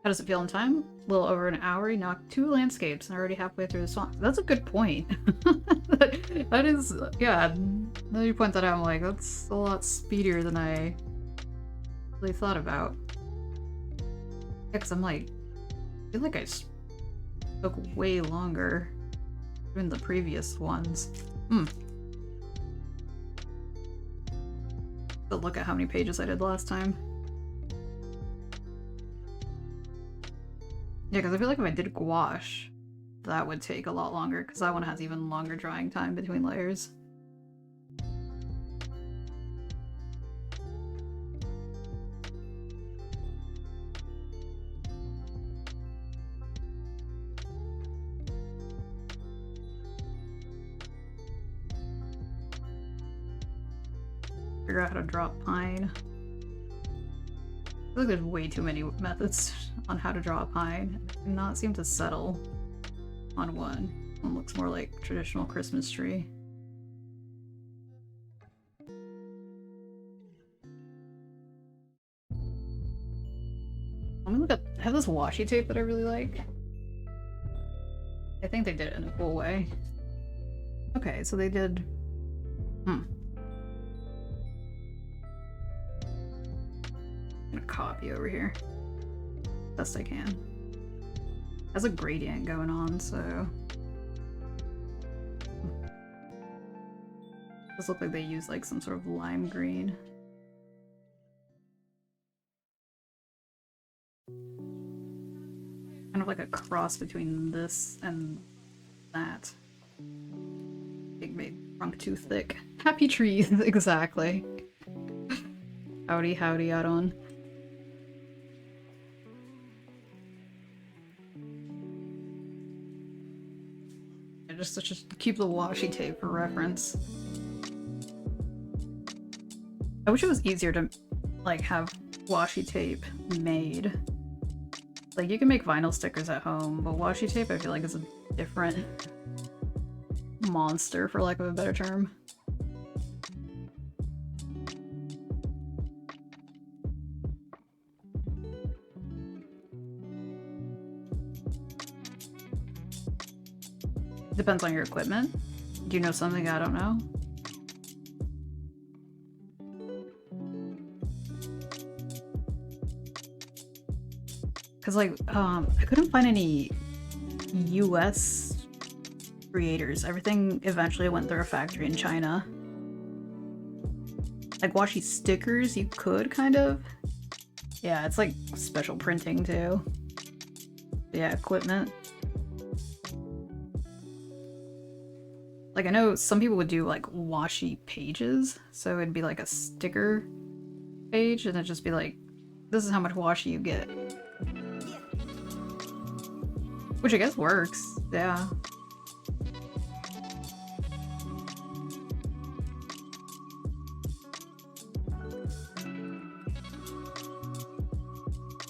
A: How does it feel in time? A little over an hour. You knocked 2 landscapes and already halfway through the song. That's a good point. that is, yeah. Now you point that out, I'm like, that's a lot speedier than I really thought about. Yeah, because I'm like, I feel like I took way longer than the previous ones. But look at how many pages I did last time. Yeah, because I feel like if I did gouache, that would take a lot longer, because that one has even longer drying time between layers. Figure out how to draw pine. I feel like there's way too many methods on how to draw a pine. I cannot seem to settle on one. One looks more like traditional Christmas tree. Let me look at. I have this washi tape that I really like. I think they did it in a cool way. Okay, so they did. I'm gonna copy over here best I can. Has a gradient going on, so does look like they use like some sort of lime green. Kind of like a cross between this and that. Big trunk too thick. Happy trees, exactly. Howdy, howdy, Aron. Just keep the washi tape for reference. I wish it was easier to like have washi tape made. Like you can make vinyl stickers at home, but washi tape I feel like is a different monster, for lack of a better term. Depends on your equipment. Do you know something I don't know? Cause like, I couldn't find any US creators. Everything eventually went through a factory in China. Like washi stickers, you could kind of. Yeah, it's like special printing too. Yeah, equipment. Like I know some people would do like washi pages, so it'd be like a sticker page and it'd just be like, this is how much washi you get. Which I guess works, yeah.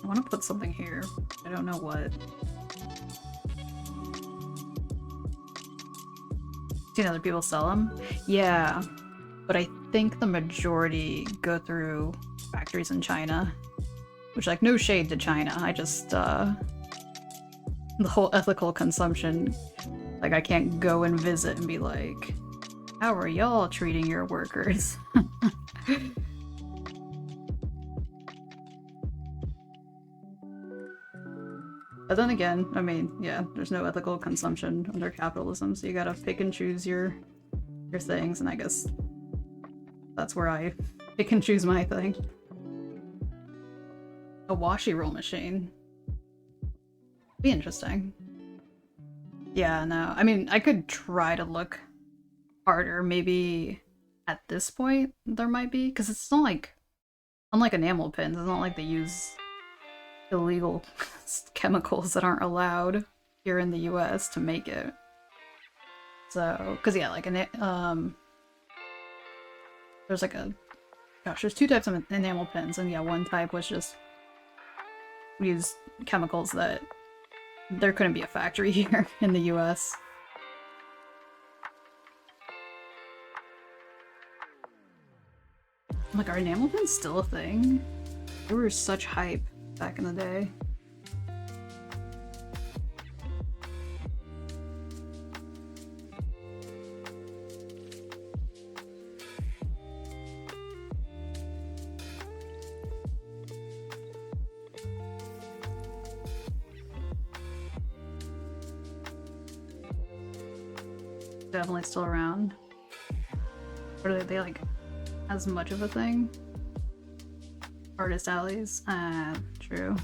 A: I want to put something here. I don't know what. Seen other people sell them? Yeah, but I think the majority go through factories in China. Which, like, no shade to China. I just, the whole ethical consumption, like, I can't go and visit and be like, how are y'all treating your workers? But then again, I mean, yeah, there's no ethical consumption under capitalism, so you gotta pick and choose your things, and I guess that's where I pick and choose my thing. A washi roll machine. Be interesting. Yeah, no. I mean, I could try to look harder. Maybe at this point there might be, because it's not like, unlike enamel pins, it's not like they use illegal chemicals that aren't allowed here in the US to make it. So, because yeah, like there's like there's two types of enamel pins, and yeah, one type was just use chemicals that there couldn't be a factory here in the US. Like, are enamel pins still a thing? They were such hype back in the day. Definitely still around. Or are they like as much of a thing? Artist alleys? True.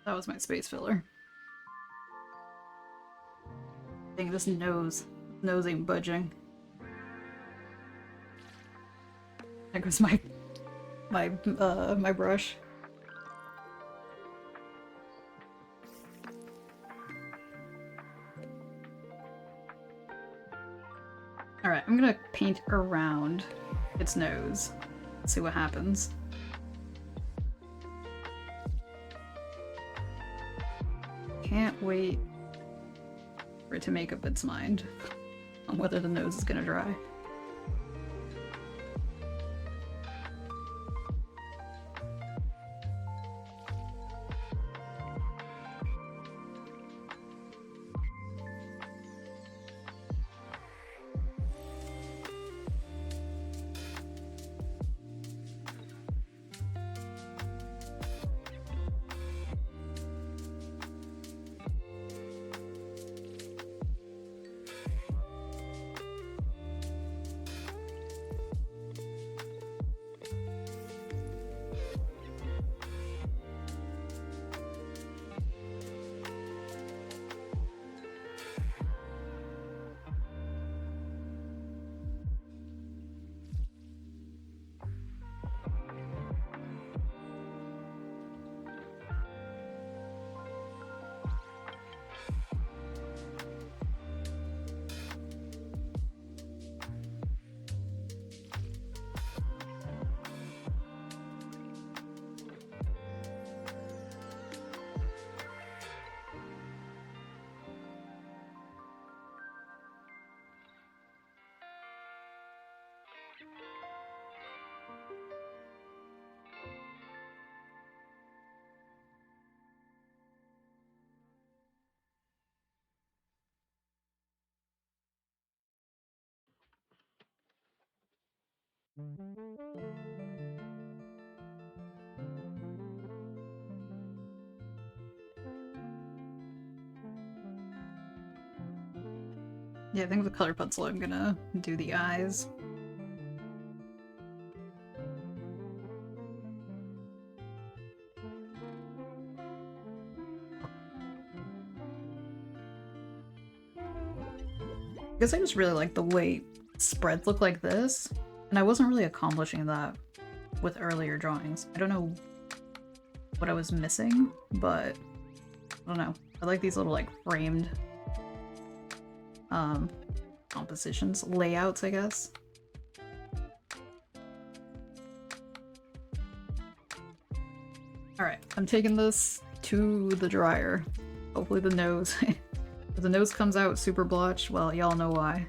A: That was my space filler. Dang, this nose ain't budging. There goes my brush. Alright, I'm gonna paint around its nose. Let's see what happens. Can't wait for it to make up its mind on whether the nose is gonna dry. Yeah, I think with the color pencil I'm gonna do the eyes. I guess I just really like the way spreads look like this, and I wasn't really accomplishing that with earlier drawings. I don't know what I was missing, but I don't know. I like these little like framed compositions, layouts, I guess. Alright, I'm taking this to the dryer. Hopefully the nose, if the nose comes out super blotched, well, y'all know why.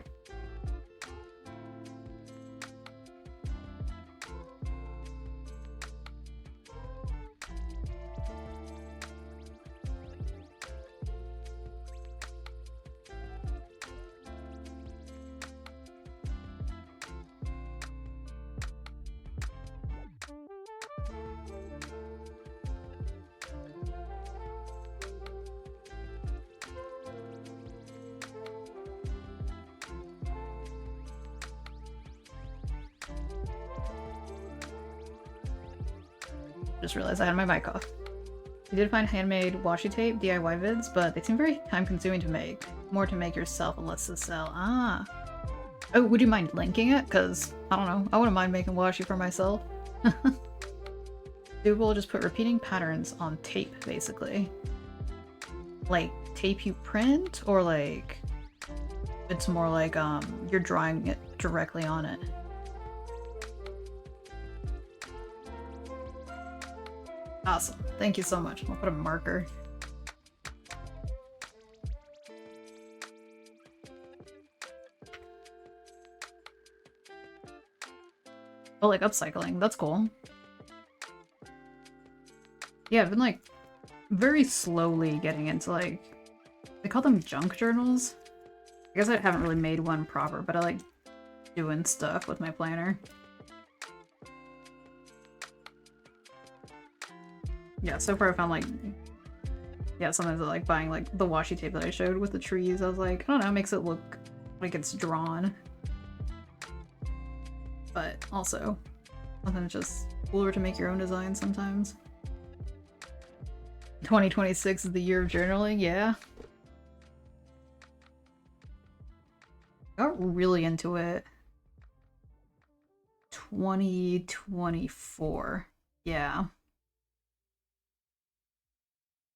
A: Just realized I had my mic off. You did find handmade washi tape DIY vids, but they seem very time-consuming to make. More to make yourself and less to sell. Ah. Oh, would you mind linking it? Because, I don't know, I wouldn't mind making washi for myself. We will just put repeating patterns on tape, basically. Like, tape you print? Or like, it's more like, you're drawing it directly on it. Awesome. Thank you so much. I'll put a marker. Oh, like upcycling. That's cool. Yeah, I've been like very slowly getting into like, they call them junk journals. I guess I haven't really made one proper, but I like doing stuff with my planner. Yeah, so far I found like, yeah, sometimes I like buying like the washi tape that I showed with the trees. I was like, I don't know, it makes it look like it's drawn. But also, sometimes it's just cooler to make your own designs sometimes. 2026 is the year of journaling, yeah. Got really into it. 2024. Yeah.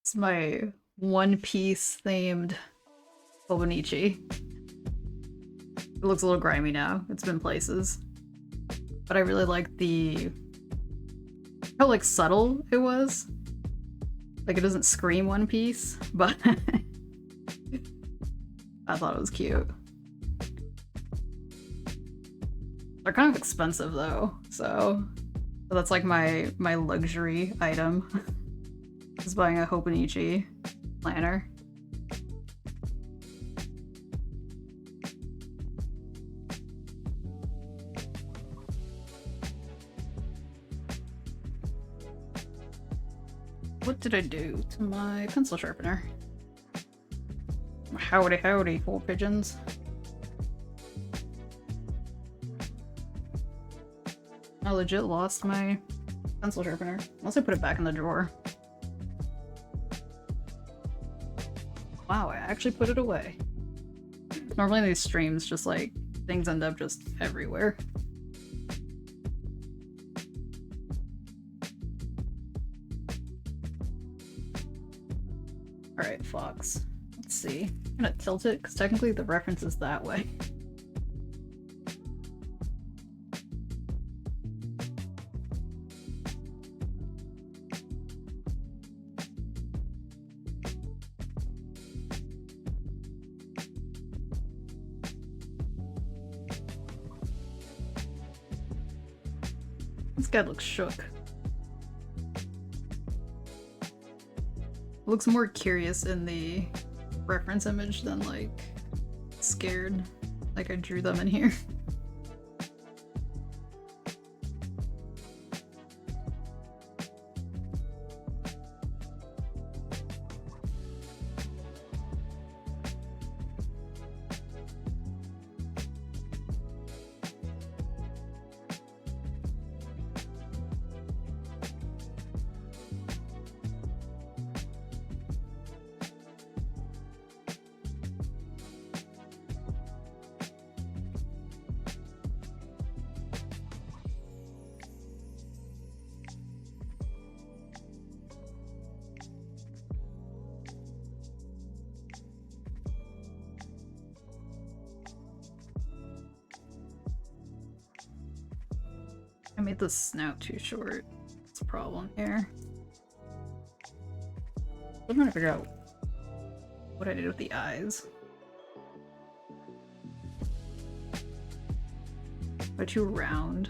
A: It's my One Piece themed Hobonichi. It looks a little grimy now. It's been places. But I really like how like subtle it was. Like it doesn't scream One Piece, but I thought it was cute. They're kind of expensive though, so that's like my luxury item. Is buying a Hobonichi planner. What did I do to my pencil sharpener? Howdy howdy, cool pigeons. I legit lost my pencil sharpener. Unless I put it back in the drawer. Wow, I actually put it away. Normally in these streams, just like, things end up just everywhere. Alright, Fox. Let's see. I'm gonna tilt it, because technically the reference is that way. This guy looks shook. Looks more curious in the reference image than like scared, like I drew them in here. I made the snout too short. That's a problem here. I'm trying to figure out what I did with the eyes. They're too round.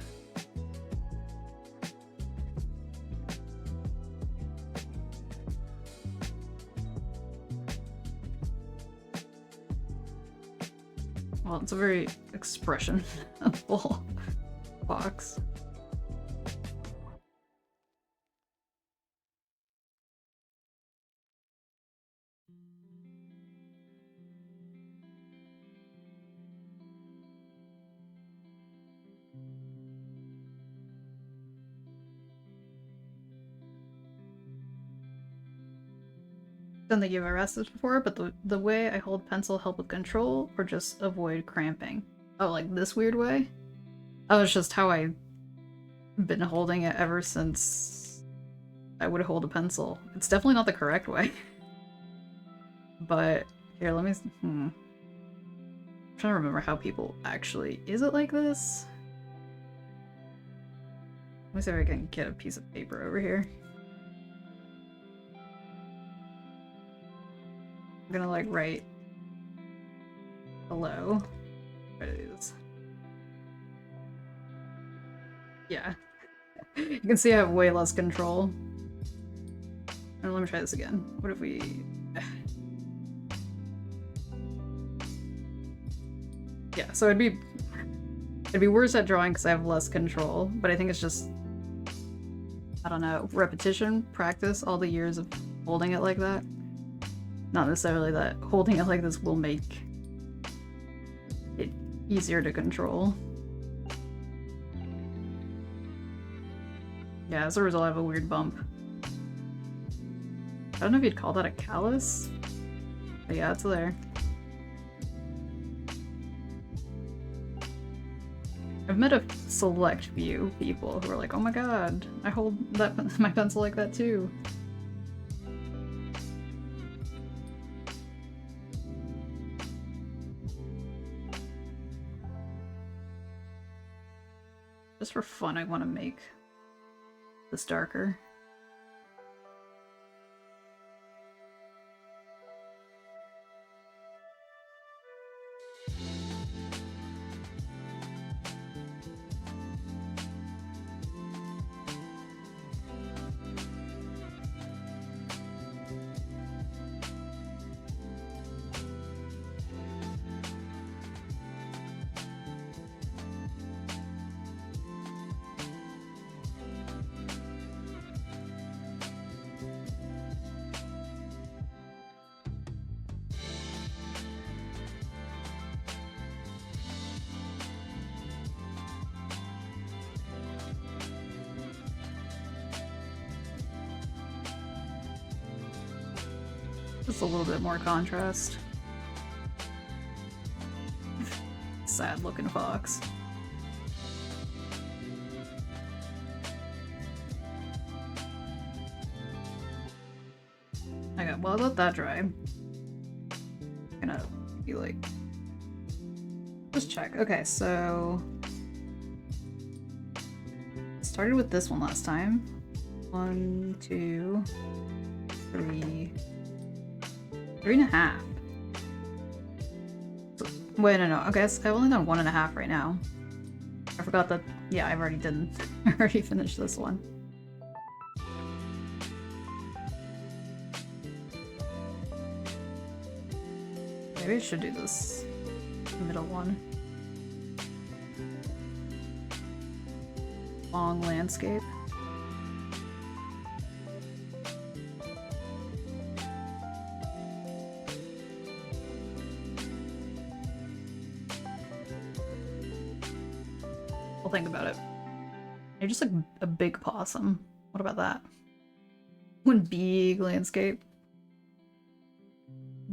A: Well, it's a very expressionful box. Don't think you've ever asked this before, but the way I hold pencil help with control or just avoid cramping? Oh, like this weird way? Oh, it's just how I've been holding it ever since I would hold a pencil. It's definitely not the correct way. But here, let me... I'm trying to remember how people actually... Is it like this? Let me see if I can get a piece of paper over here. I'm gonna like write hello. Try to do this. Yeah. You can see I have way less control. And let me try this again. What if we... Yeah, so it'd be worse at drawing because I have less control, but I think it's just, I don't know, repetition, practice, all the years of holding it like that. Not necessarily that holding it like this will make it easier to control. Yeah, as a result I have a weird bump. I don't know if you'd call that a callus, but yeah, it's there. I've met a select few people who are like, oh my god, I hold my pencil like that too. Just for fun, I want to make this darker. Just a little bit more contrast. Sad looking fox. Okay, well, I'll let that dry. I'm gonna be like... Just check. Okay, so... Started with this one last time. 1, 2, 3... 3.5. Wait, no. I guess I've only done 1.5 right now. I forgot that. Yeah, I've already done. I already finished this one. Maybe I should do this middle one. Long landscape. Think about it. You're just like a big possum. What about that? One big landscape.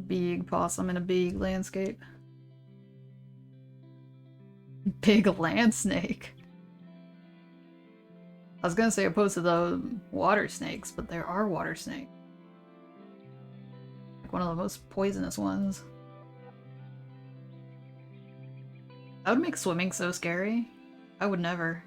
A: Big possum in a big landscape. Big land snake. I was gonna say opposed to the water snakes, but there are water snakes. Like one of the most poisonous ones. That would make swimming so scary. I would never.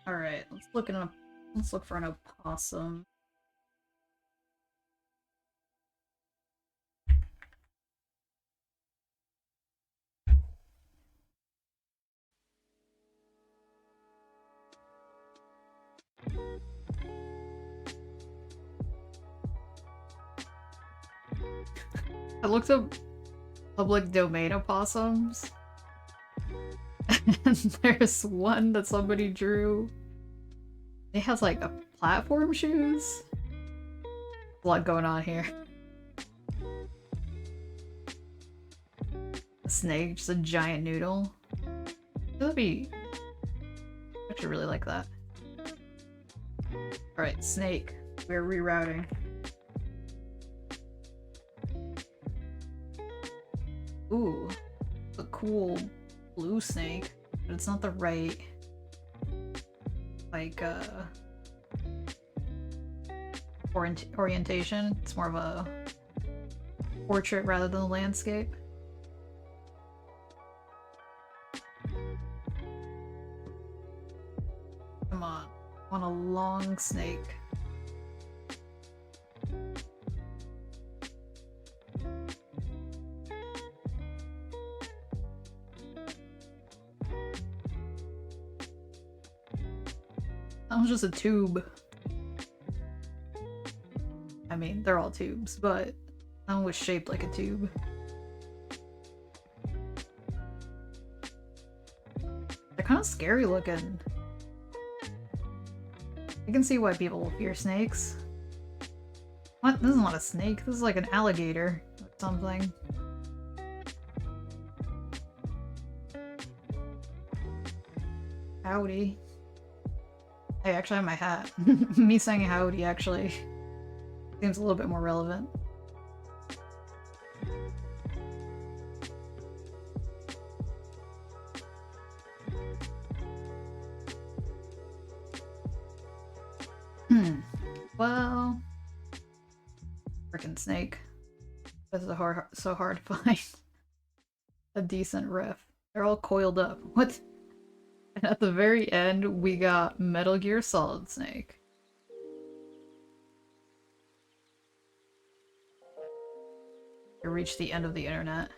A: All right, let's look for an opossum. I looked up public domain opossums, and there's one that somebody drew. It has like a platform shoes. A lot going on here. A snake, just a giant noodle. That'd be... I actually really like that. Alright, snake. We're rerouting. Ooh, a cool blue snake, but it's not the right, like, orientation. It's more of a portrait rather than a landscape. Come on, I want a long snake. That was just a tube. I mean, they're all tubes, but that one was shaped like a tube. They're kind of scary looking. I can see why people fear snakes. What? This is not a snake. This is like an alligator or something. Howdy. I actually have my hat. Me saying howdy actually seems a little bit more relevant. Well, frickin' snake. This is so hard to find a decent riff. They're all coiled up. What? And at the very end, we got Metal Gear Solid Snake. I reached the end of the internet.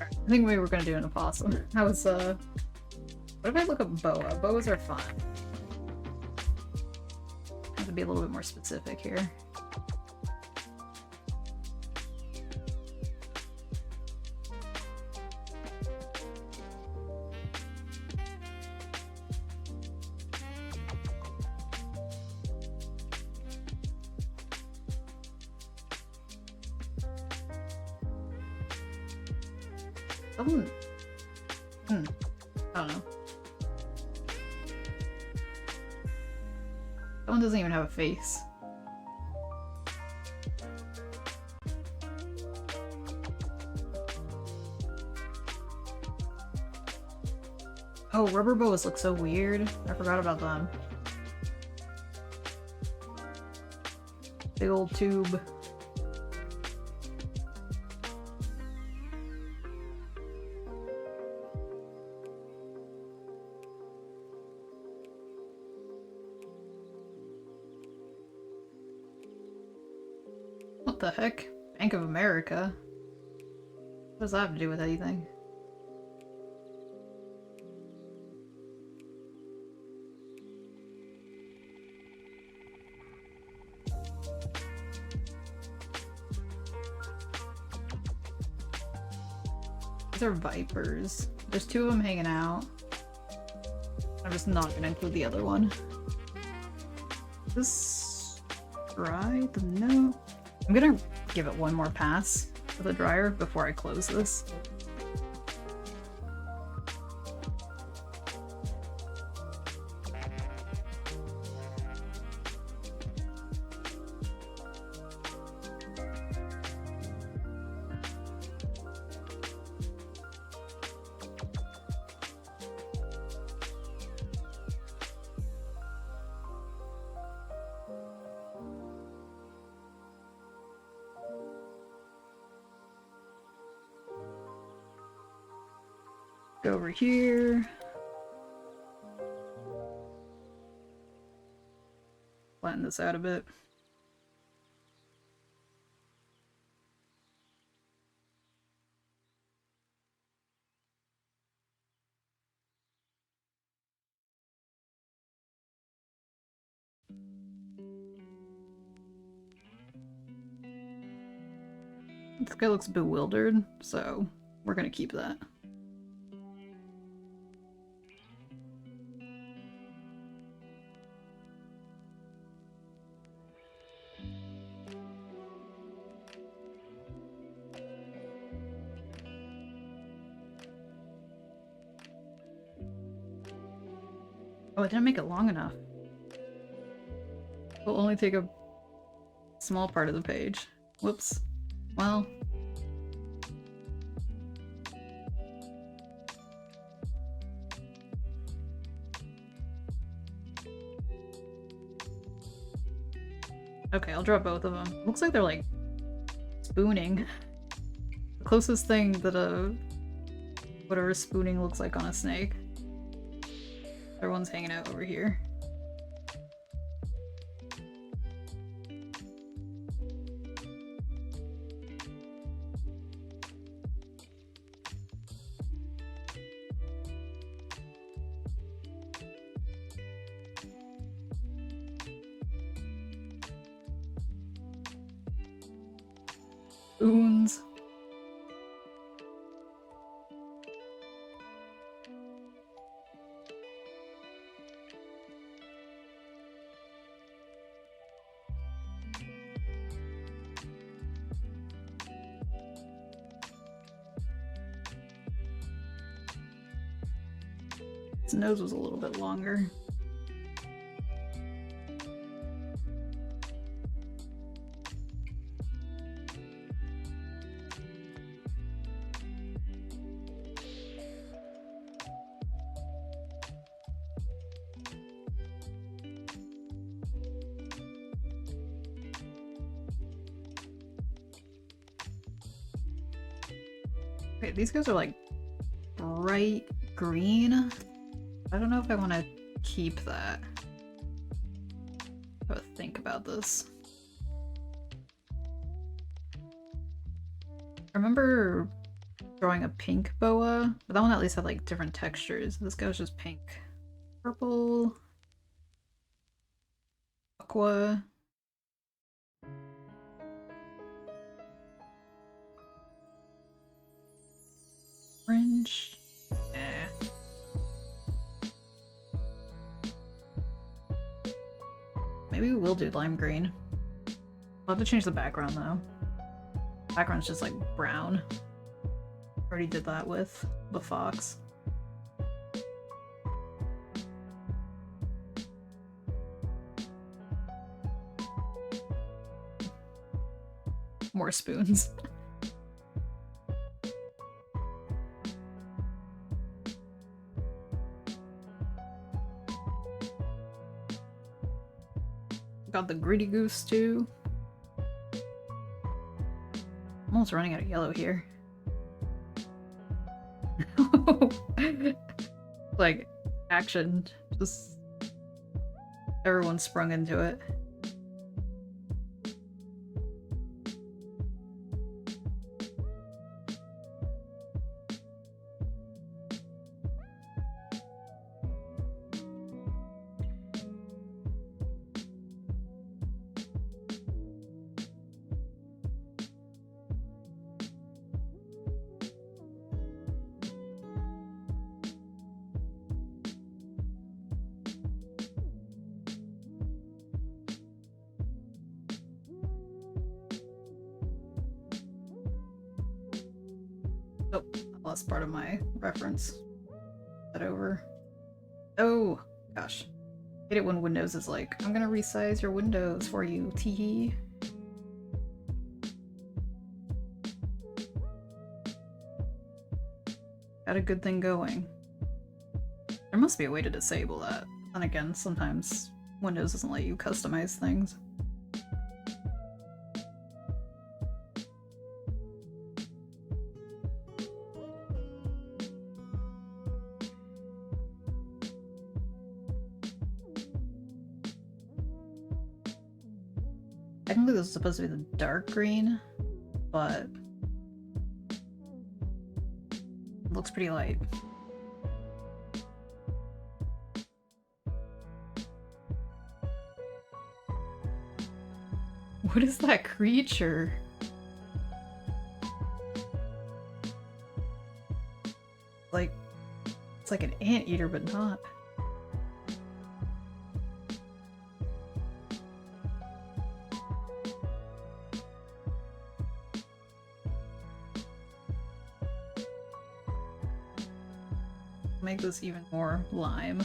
A: I think maybe we're gonna do an opossum. That was, what if I look up boa? Boas are fun. I have to be a little bit more specific here. I don't know. That one doesn't even have a face. Oh, rubber boas look so weird. I forgot about them. Big old tube. What the heck? Bank of America? What does that have to do with anything? These are vipers. There's two of them hanging out. I'm just not gonna include the other one. Is this dry? No. I'm gonna give it one more pass with a dryer before I close this. Go over here. Flatten this out a bit. This guy looks bewildered, so we're gonna keep that. Oh, I didn't make it long enough. We'll only take a small part of the page. Whoops. Well. Okay, I'll draw both of them. Looks like they're like spooning. The closest thing that a whatever spooning looks like on a snake. Everyone's hanging out over here. Spoons. His nose was a little bit longer. Okay, these guys are like bright green. I don't know if I want to keep that. I have to think about this. I remember drawing a pink boa, but that one at least had like different textures. This guy was just pink. Purple. Aqua. Orange. Maybe we will do lime green. We'll have to change the background though. Background's just like brown. Already did that with the fox. More spoons. Got the greedy goose too. I'm almost running out of yellow here. Like action, just everyone sprung into it. Oh, I lost part of my reference. That over. Oh, gosh. I hate it when Windows is like, I'm gonna resize your windows for you, teehee. Got a good thing going. There must be a way to disable that. And again, sometimes Windows doesn't let you customize things. Technically this is supposed to be the dark green, but it looks pretty light. What is that creature? Like, it's like an anteater, but not. Make this even more lime.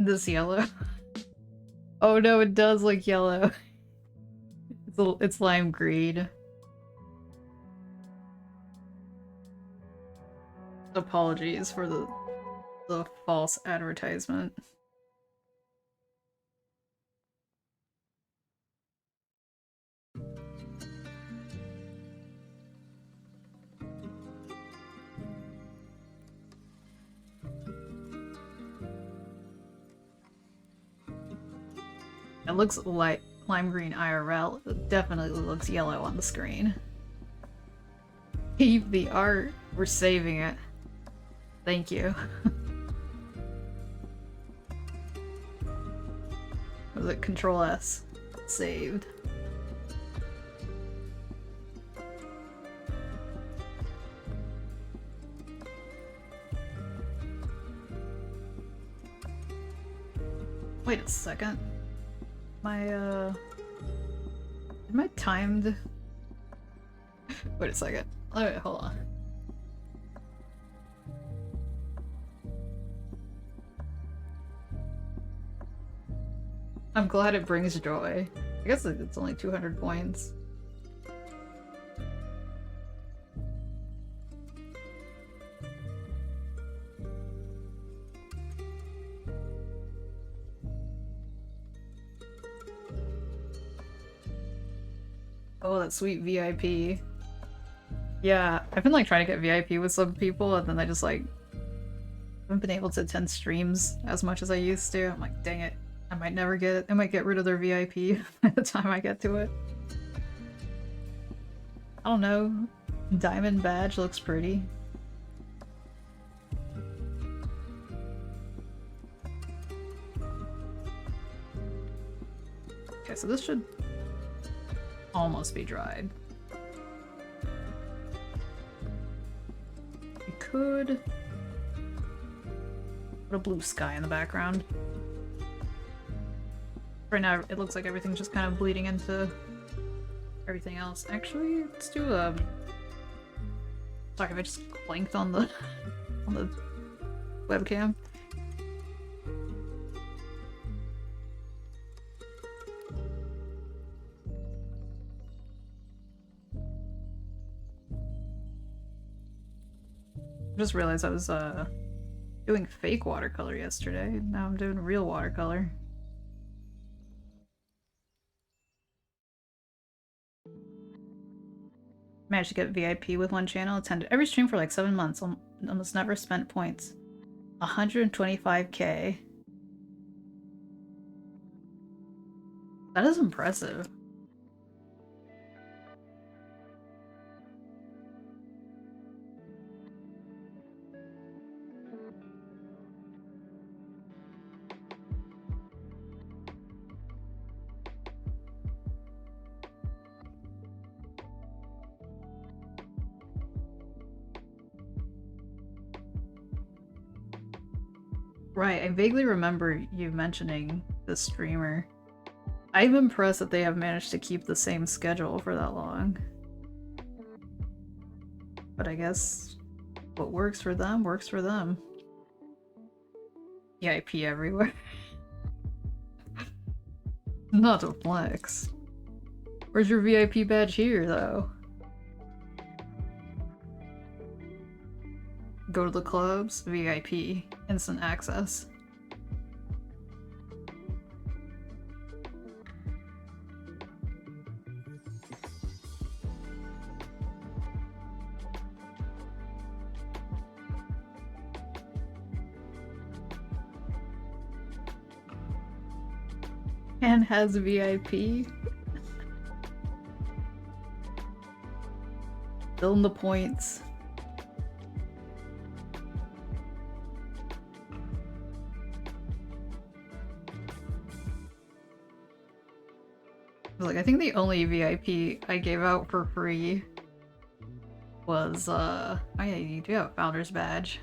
A: This yellow. Oh no, it does look yellow. It's lime green. Apologies for the false advertisement. It looks like lime green IRL. It definitely looks yellow on the screen. Keep the art. We're saving it. Thank you. Was it Control S? Saved. Wait a second. Am I timed? Wait a second. Wait, hold on. I'm glad it brings joy. I guess it's only 200 points. Oh, that sweet VIP. Yeah, I've been like trying to get VIP with some people and then I just like haven't been able to attend streams as much as I used to. I'm like, dang it. I might never get it. I might get rid of their VIP by the time I get to it. I don't know. Diamond badge looks pretty. Okay, so this should almost be dried. We could put a blue sky in the background. Right now, it looks like everything's just kind of bleeding into everything else. Actually, let's do a... Sorry if I just clanked on the webcam. I just realized I was doing fake watercolor yesterday. Now I'm doing real watercolor. Managed to get VIP with one channel, attended every stream for like 7 months, almost never spent points. 125k. That is impressive. Right, I vaguely remember you mentioning this streamer. I'm impressed that they have managed to keep the same schedule for that long. But I guess what works for them works for them. VIP everywhere. Not a flex. Where's your VIP badge here, though? Go to the clubs, VIP, instant access. And has VIP. Building the points. Like, I think the only VIP I gave out for free was, oh yeah, you do have a founder's badge.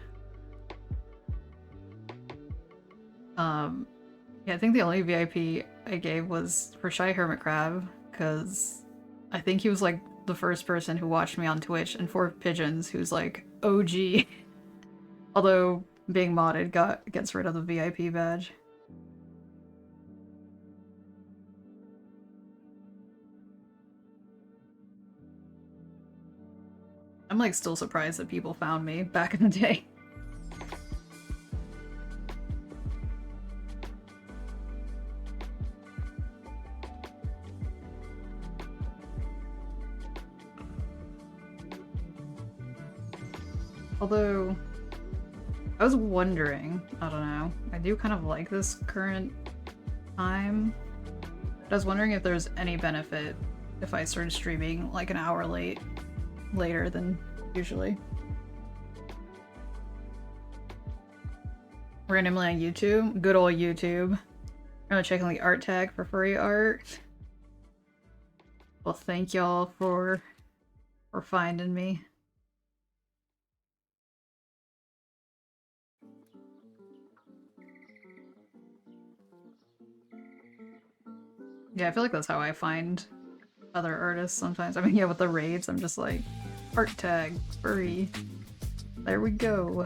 A: Yeah, I think the only VIP I gave was for Shy Hermit Crab, because I think he was like the first person who watched me on Twitch, and for Pigeons, who's like OG. Although being modded gets rid of the VIP badge. I'm like still surprised that people found me back in the day. Although, I was wondering, I don't know, I do kind of like this current time. But I was wondering if there's any benefit if I started streaming like an hour later than usually. Randomly on YouTube, good old YouTube. I'm gonna check on the art tag for furry art. Well, thank y'all for finding me. Yeah, I feel like that's how I find other artists sometimes. I mean, yeah, with the raids, I'm just like, art tag, furry. There we go.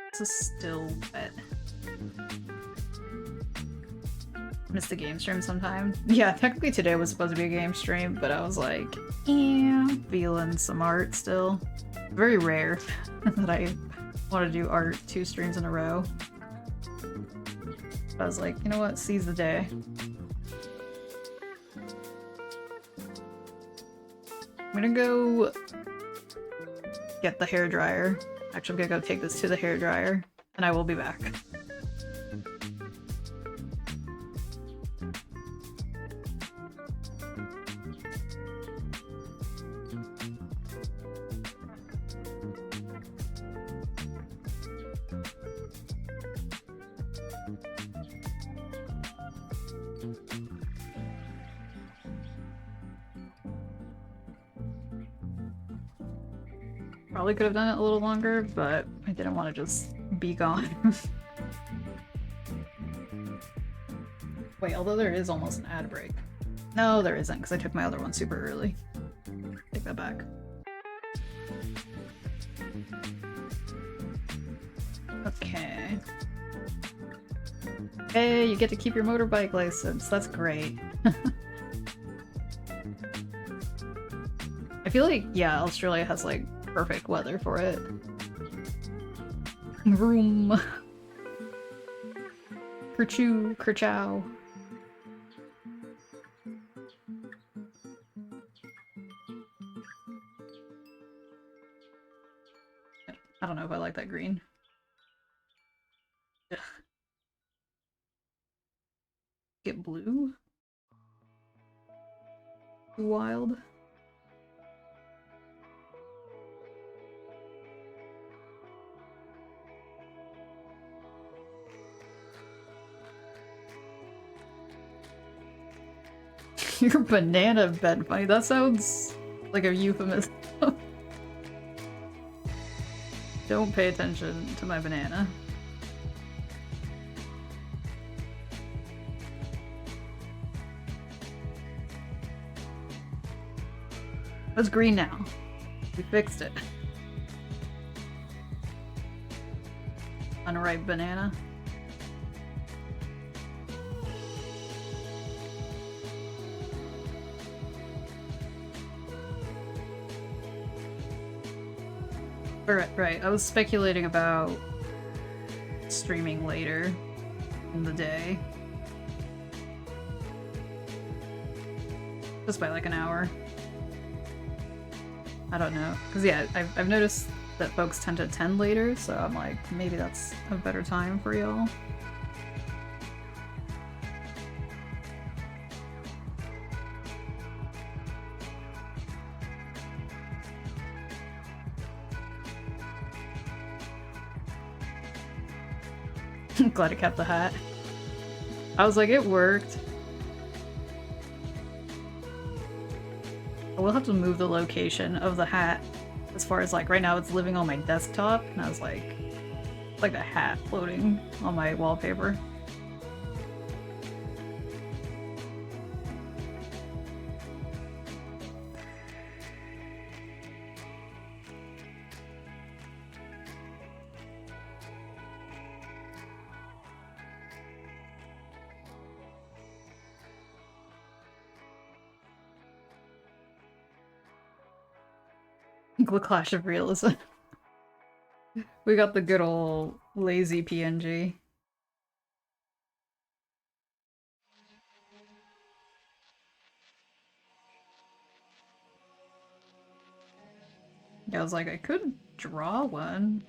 A: It's a still pet. Miss the game stream sometime. Yeah, technically today was supposed to be a game stream, but I was like, yeah, feeling some art still. Very rare that I want to do art 2 streams in a row. I was like, you know what, seize the day. I'm gonna go get the hairdryer. Actually, I'm gonna go take this to the hairdryer, and I will be back. Probably could have done it a little longer, but I didn't want to just be gone. Wait, although there is almost an ad break. No, there isn't, because I took my other one super early. Take that back. Okay. Hey, you get to keep your motorbike license. That's great. I feel like, yeah, Australia has like perfect weather for it. Vroom. Kerchoo, kerchow. I don't know if I like that green. Ugh. Get blue? Too wild. Your banana bed fight. That sounds like a euphemism. Don't pay attention to my banana. It's green now. We fixed it. Unripe banana. Right, I was speculating about streaming later in the day. Just by like an hour. I don't know. Because yeah, I've noticed that folks tend to attend later, so I'm like, maybe that's a better time for y'all. Glad I kept the hat. I was like, it worked. I will have to move the location of the hat as far as like right now it's living on my desktop, and I was like a hat floating on my wallpaper. The clash of realism. We got the good old lazy PNG. Yeah, I was like, I could draw one.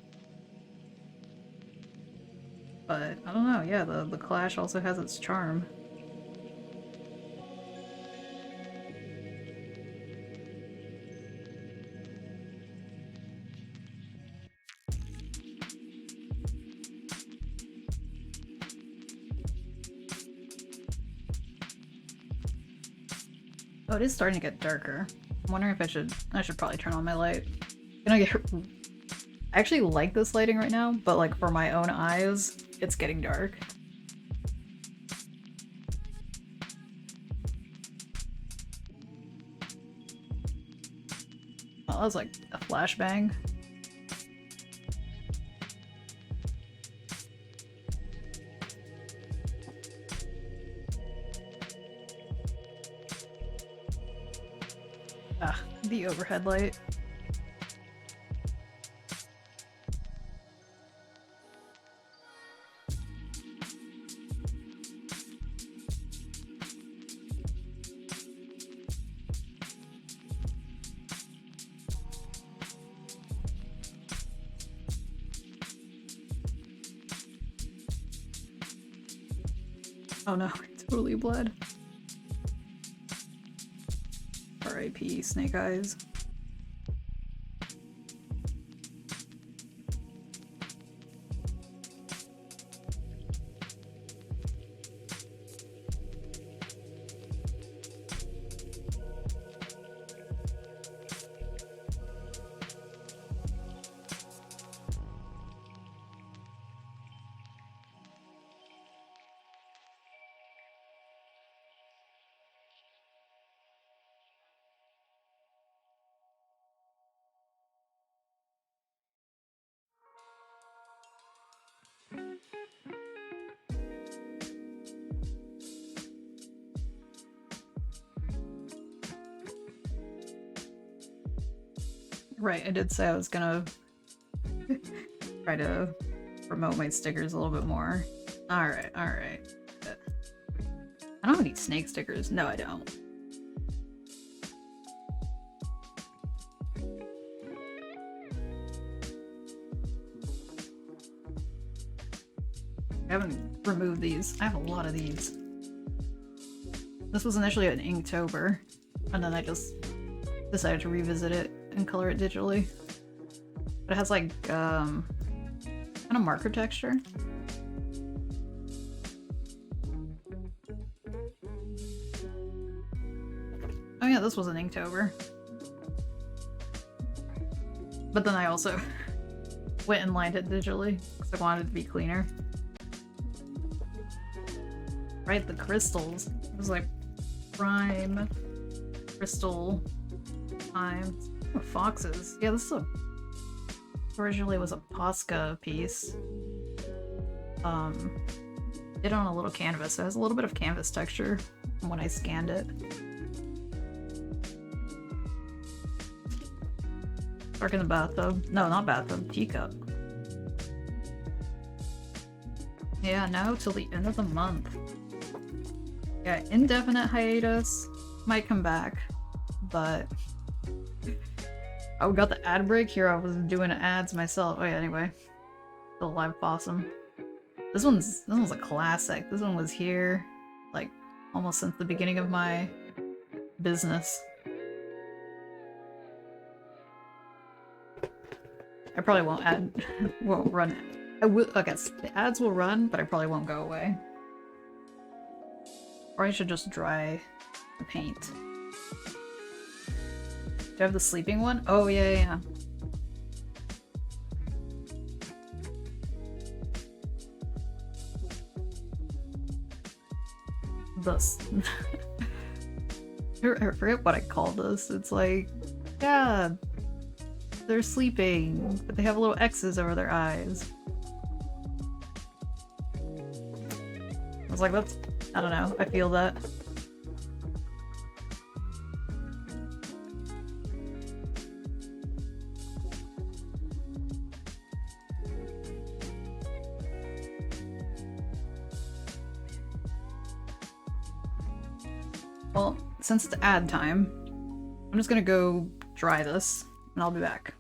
A: But, I don't know, yeah, the clash also has its charm. Oh, it is starting to get darker. I'm wondering if I should probably turn on my light. I actually like this lighting right now, but like for my own eyes, it's getting dark. Oh, that was like a flashbang. Ah, the overhead light. Oh no, it totally bled. R.I.P. Snake Eyes. Right, I did say I was gonna try to promote my stickers a little bit more. Alright, alright. I don't have any snake stickers. No, I don't. I haven't removed these. I have a lot of these. This was initially an Inktober, and then I just decided to revisit it and color it digitally. But it has like, kind of marker texture. Oh yeah, this was an Inktober. But then I also went and lined it digitally, because I wanted it to be cleaner. Right, the crystals. It was like prime crystal time. Oh, foxes. Yeah, this is originally was a Posca piece. Did on a little canvas, so it has a little bit of canvas texture from when I scanned it. Dark in the bathtub. No, not bathtub, teacup. Yeah, now till the end of the month. Yeah, indefinite hiatus. Might come back, but oh, we got the ad break here. I was doing ads myself. Oh yeah, anyway. The live possum. This one's a classic. This one was here like almost since the beginning of my business. I probably won't run. I guess the ads will run, but I probably won't go away. Or I should just dry the paint. Do I have the sleeping one? Oh, yeah. This. I forget what I called this. It's like, yeah, they're sleeping, but they have little X's over their eyes. I was like, that's, I don't know, I feel that. Well, since it's ad time, I'm just gonna go dry this, and I'll be back.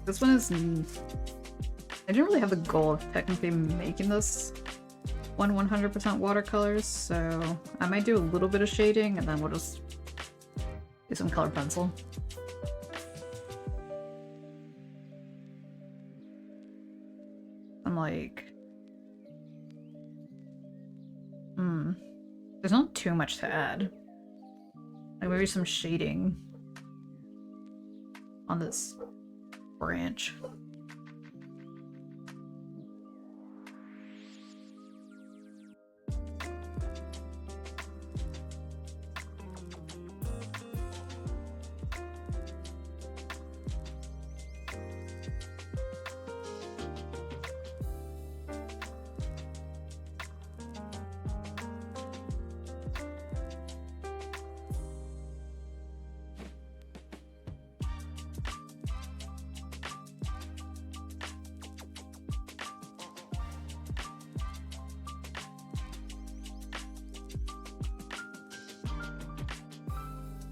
A: This one is... I didn't really have the goal of technically making this 100% watercolors, so I might do a little bit of shading and then we'll just do some colored pencil. I'm like... There's not too much to add. Like maybe some shading on this branch.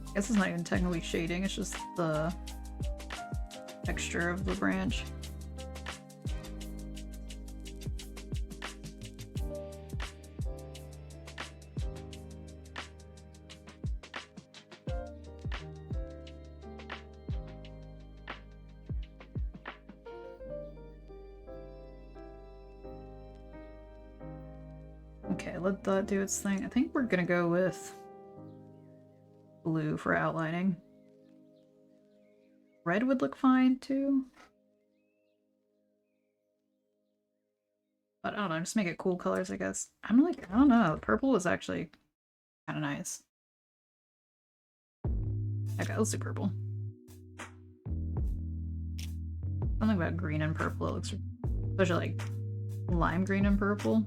A: I guess it's not even technically shading, it's just the texture of the branch. Okay, let that do its thing. I think we're gonna go with blue for outlining. Red would look fine too. But I don't know, just make it cool colors, I guess. I'm like, I don't know, purple is actually kind of nice. Okay, let's do purple. Something about green and purple, it looks, especially like lime green and purple.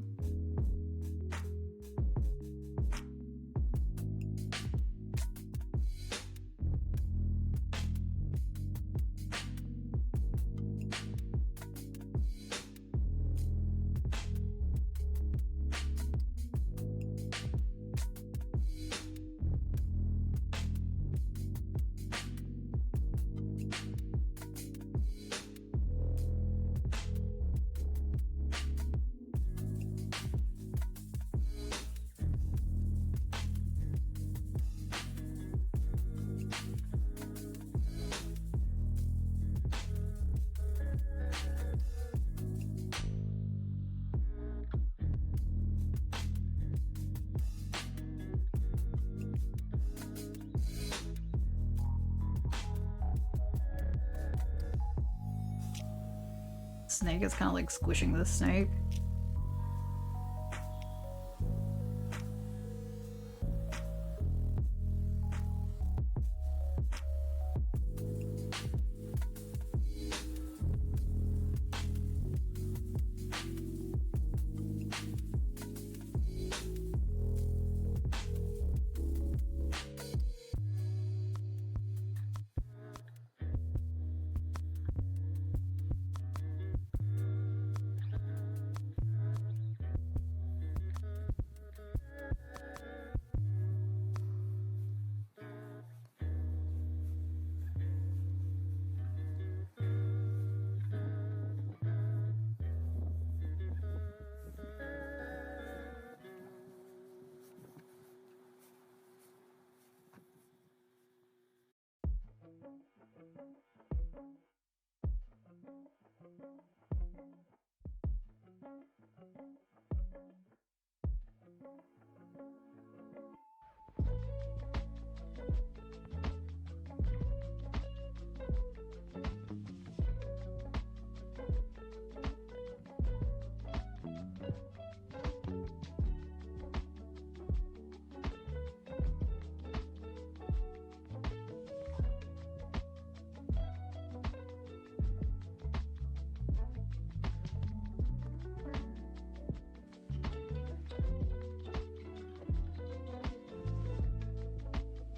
A: Snake is kind of like squishing the snake.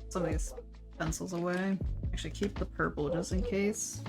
A: Some of these pencils away. Actually, keep the purple just in case.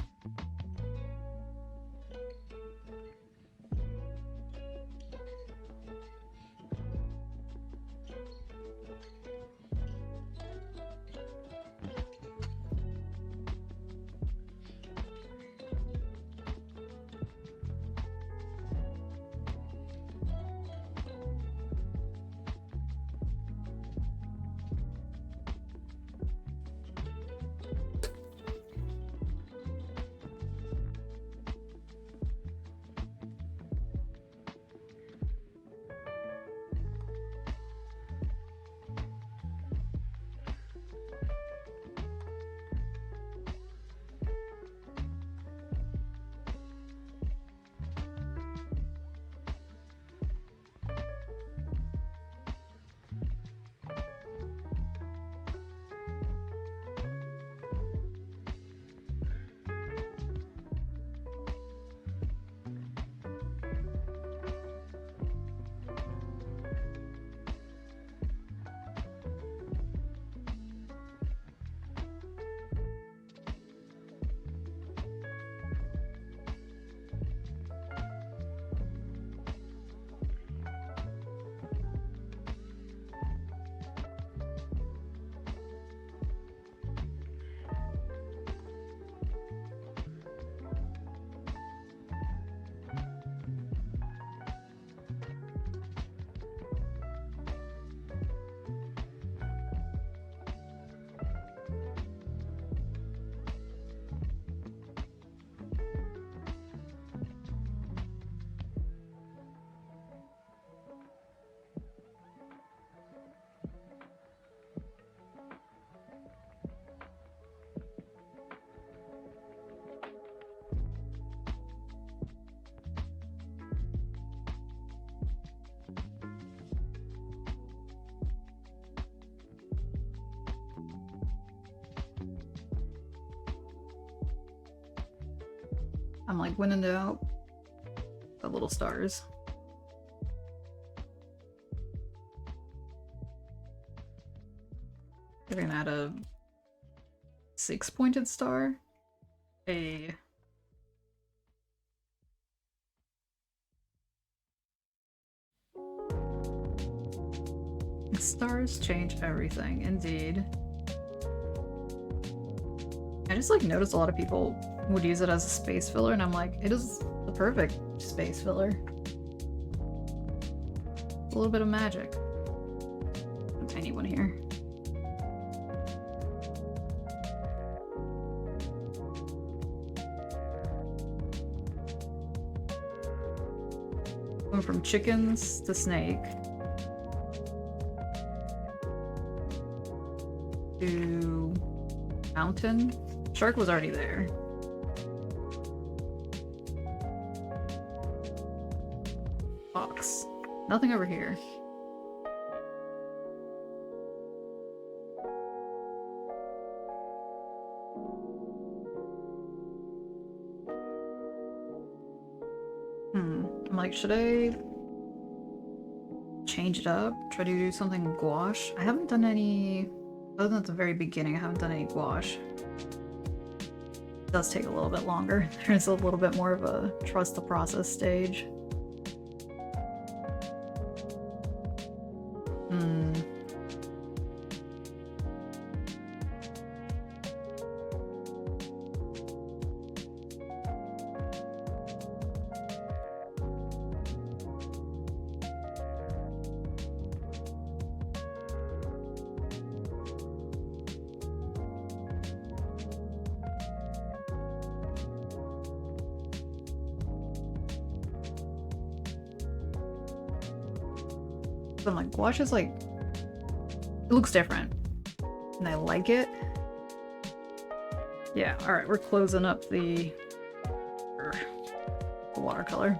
A: I'm like winning out the little stars. We're gonna add a 6-pointed star. The stars change everything, indeed. I just like noticed a lot of people would use it as a space filler, and I'm like, it is the perfect space filler. A little bit of magic. A tiny one here. Going from chickens to snake to mountain. Shark was already there. Fox. Nothing over here. I'm like, should I change it up? Try to do something gouache? I haven't done any, other than at the very beginning, I haven't done any gouache. It does take a little bit longer. There's a little bit more of a trust the process stage. I'm like, gouache is like, it looks different. And I like it. Yeah, alright, we're closing up the watercolor.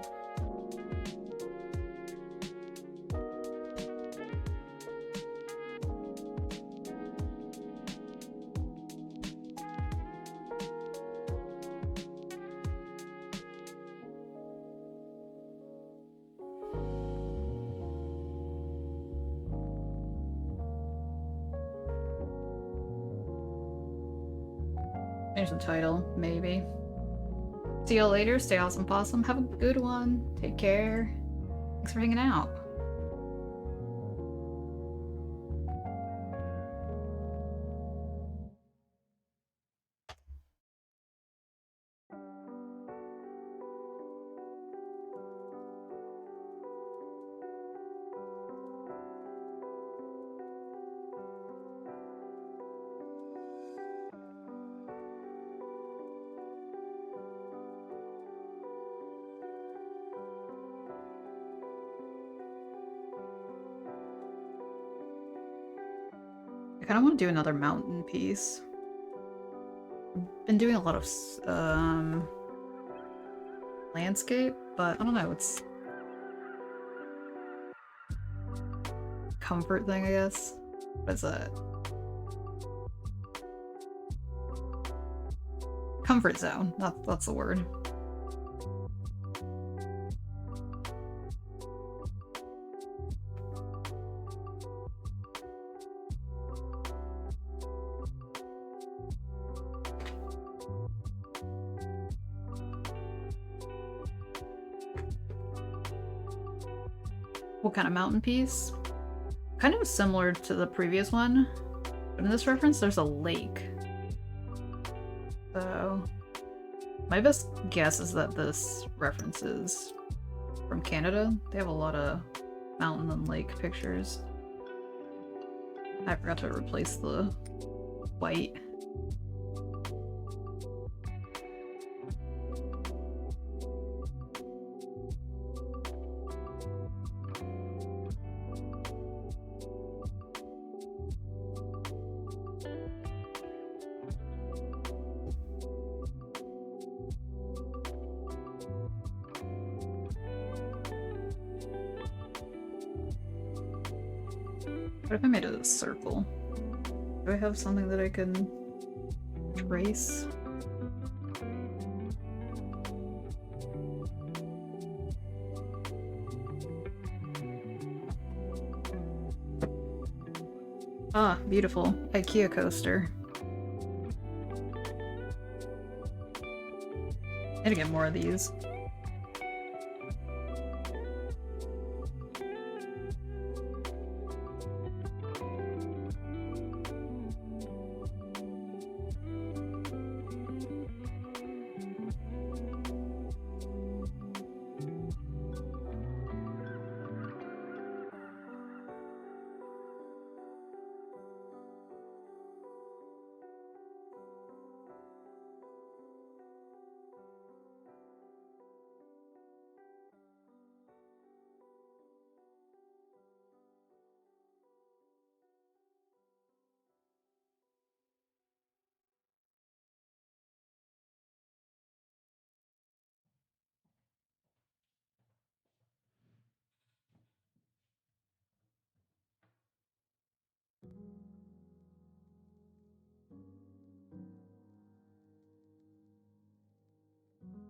A: Change the title, maybe. See you later. Stay awesome, possum. Have a good one. Take care. Thanks for hanging out. I kind of want to do another mountain piece. I've been doing a lot of landscape, but I don't know, it's comfort thing, I guess. What is that? Comfort zone. That's the word. What kind of mountain piece? Kind of similar to the previous one, but in this reference there's a lake. So my best guess is that this reference is from Canada. They have a lot of mountain and lake pictures. I forgot to replace the white. What if I made it a circle? Do I have something that I can trace? Ah, beautiful. IKEA coaster. I need to get more of these.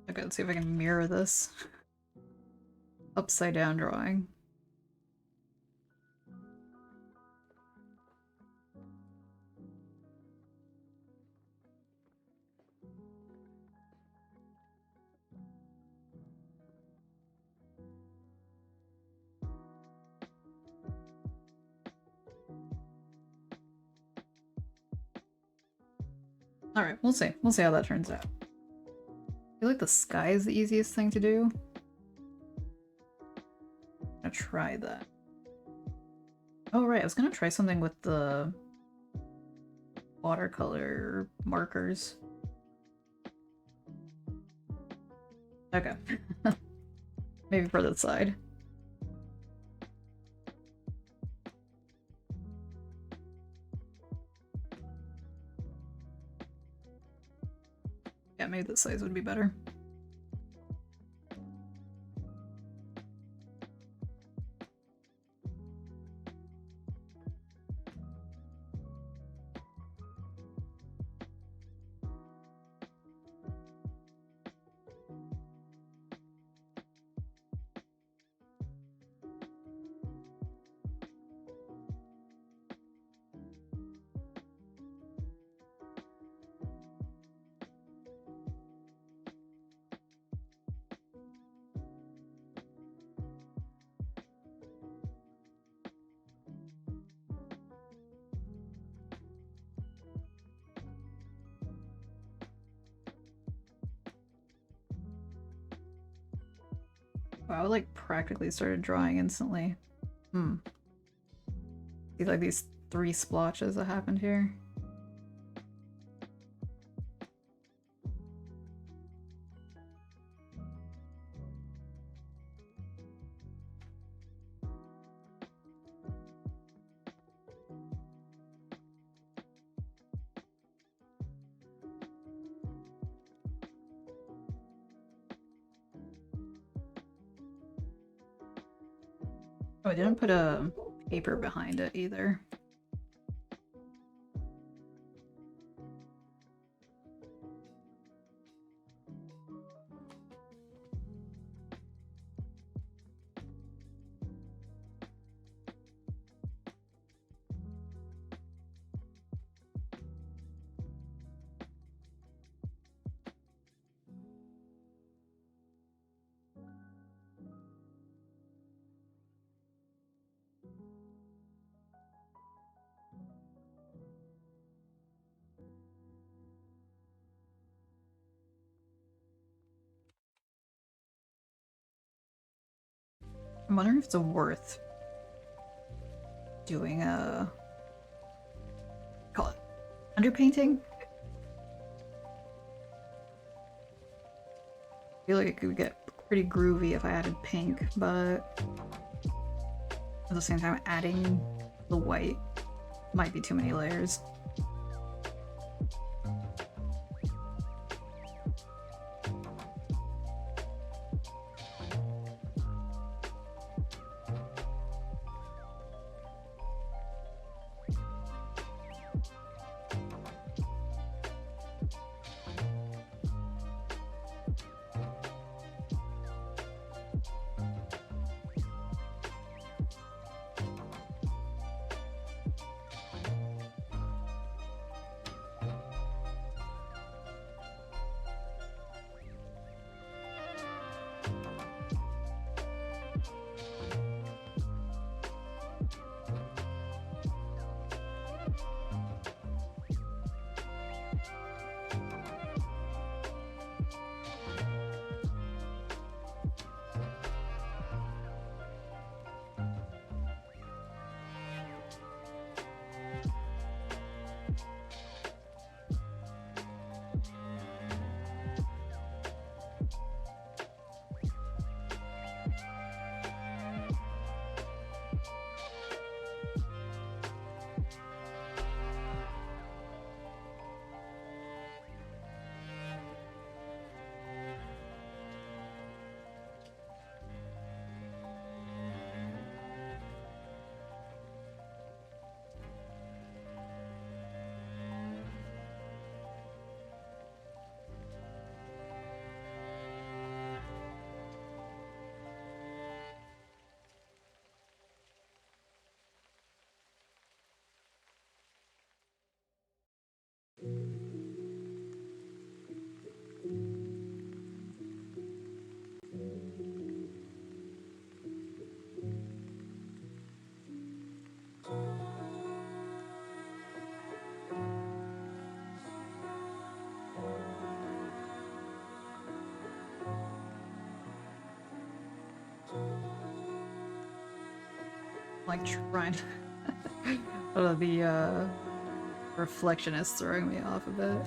A: Okay, let's see if I can mirror this. Upside down drawing. Alright, we'll see. We'll see how that turns out. I feel like the sky is the easiest thing to do. I'm gonna try that. Oh right, I was gonna try something with the watercolor markers. Okay. Maybe for the side. Yeah, maybe this size would be better. Wow, I like practically started drawing instantly. See like these 3 splotches that happened here. Oh, I didn't put a paper behind it either. I'm wondering if it's worth doing a call it underpainting. I feel like it could get pretty groovy if I added pink, but at the same time adding the white might be too many layers. Like trying to the reflection is throwing me off a bit.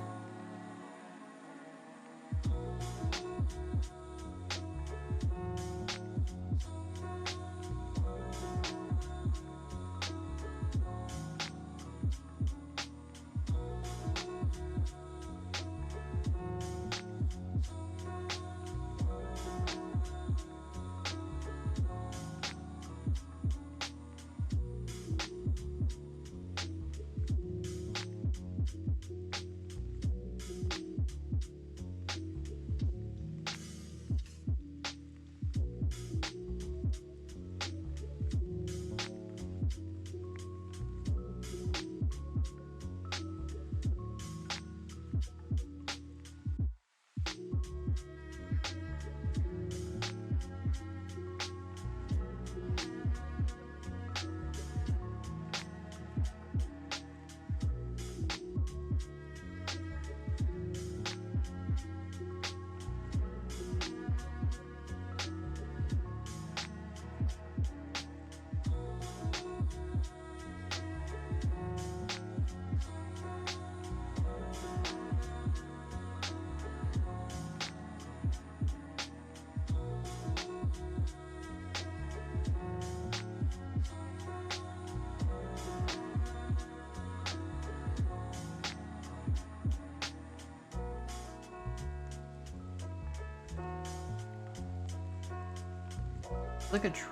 A: Like a tree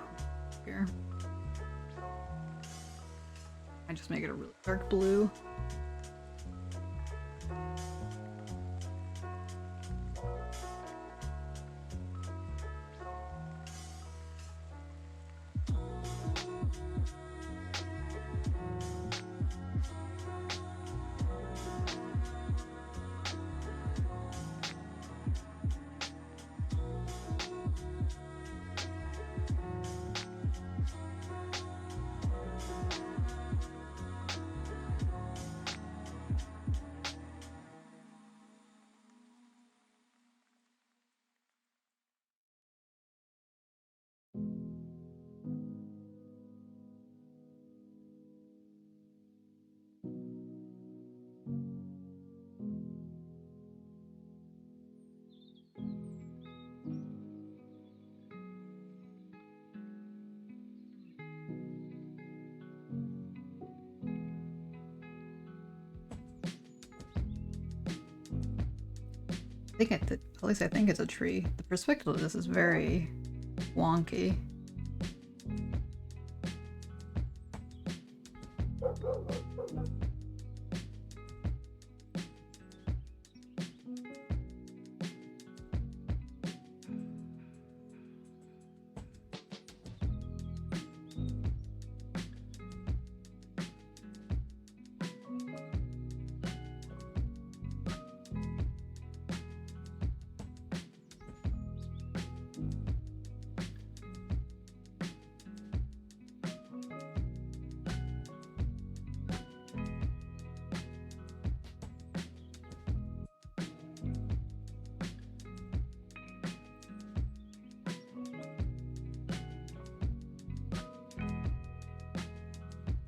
A: here. I just make it a really dark blue. At least I think it's a tree. The perspective of this is very wonky.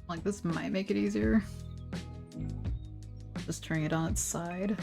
A: Like, this might make it easier. Just turning it on its side.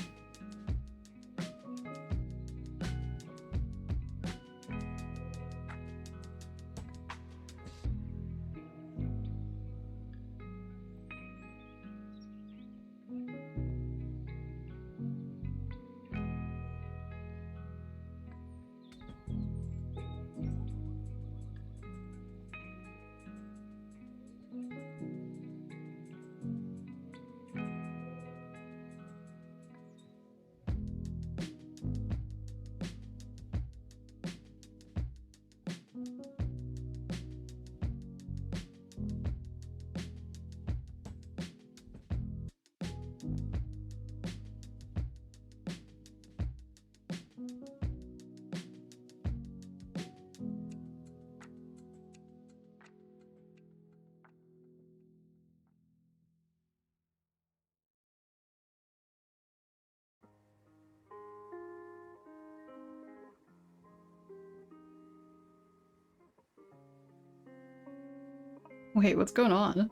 A: Wait, what's going on?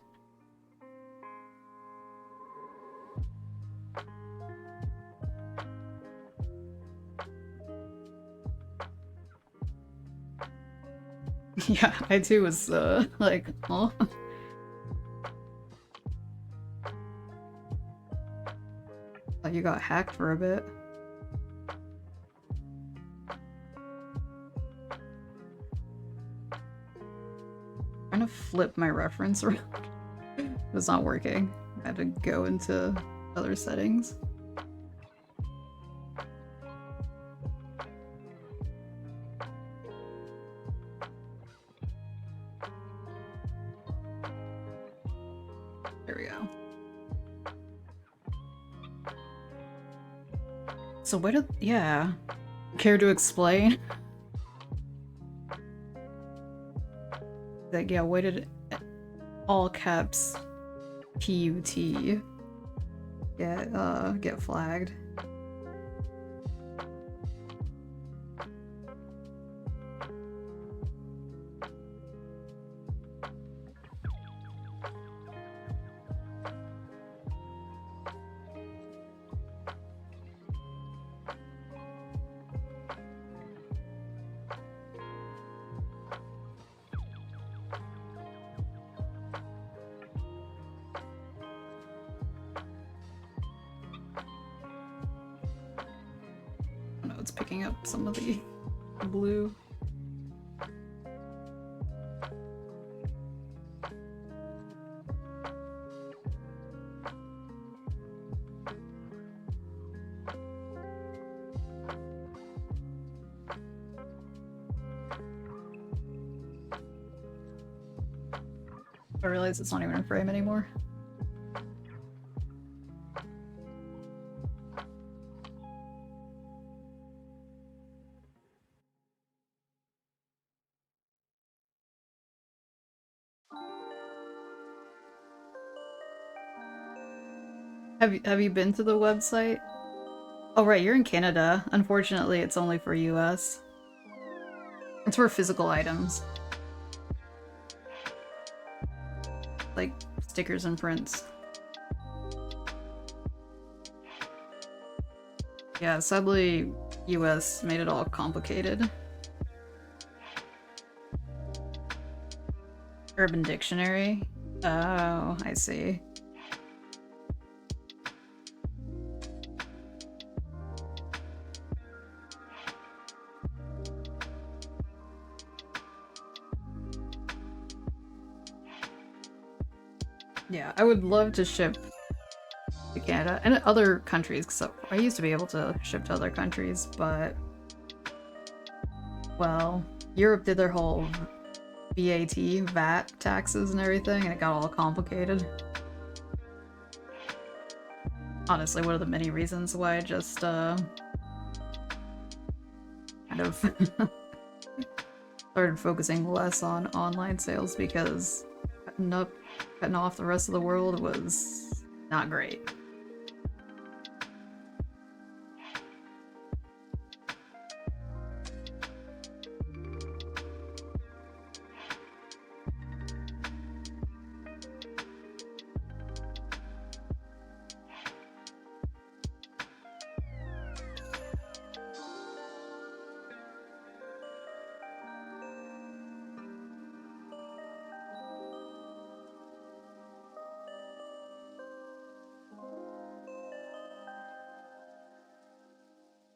A: Yeah, I too was, like, oh. Like, you got hacked for a bit. Trying to flip my reference around. It's not working. I had to go into other settings. There we go. So where did... yeah. Care to explain? Like, yeah, where did all caps PUT get flagged? It's picking up some of the blue. I realize it's not even in frame anymore. Have you been to the website? Oh right, you're in Canada. Unfortunately, it's only for US. It's for physical items. Like stickers and prints. Yeah, sadly, US made it all complicated. Urban Dictionary? Oh, I see. Yeah, I would love to ship to Canada and other countries, because I used to be able to ship to other countries, but well, Europe did their whole VAT taxes and everything, and it got all complicated. Honestly, one of the many reasons why I just kind of started focusing less on online sales, because cutting off the rest of the world was not great.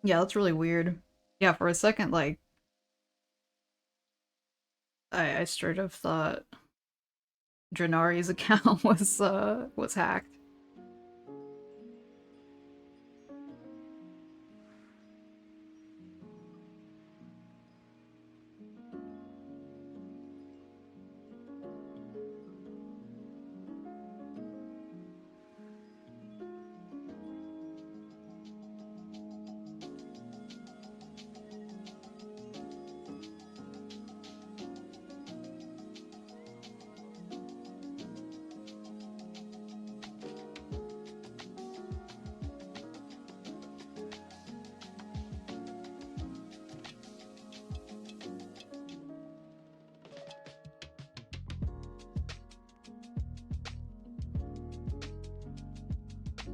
A: Yeah, that's really weird. Yeah, for a second, like, I straight up thought Drenari's account was hacked.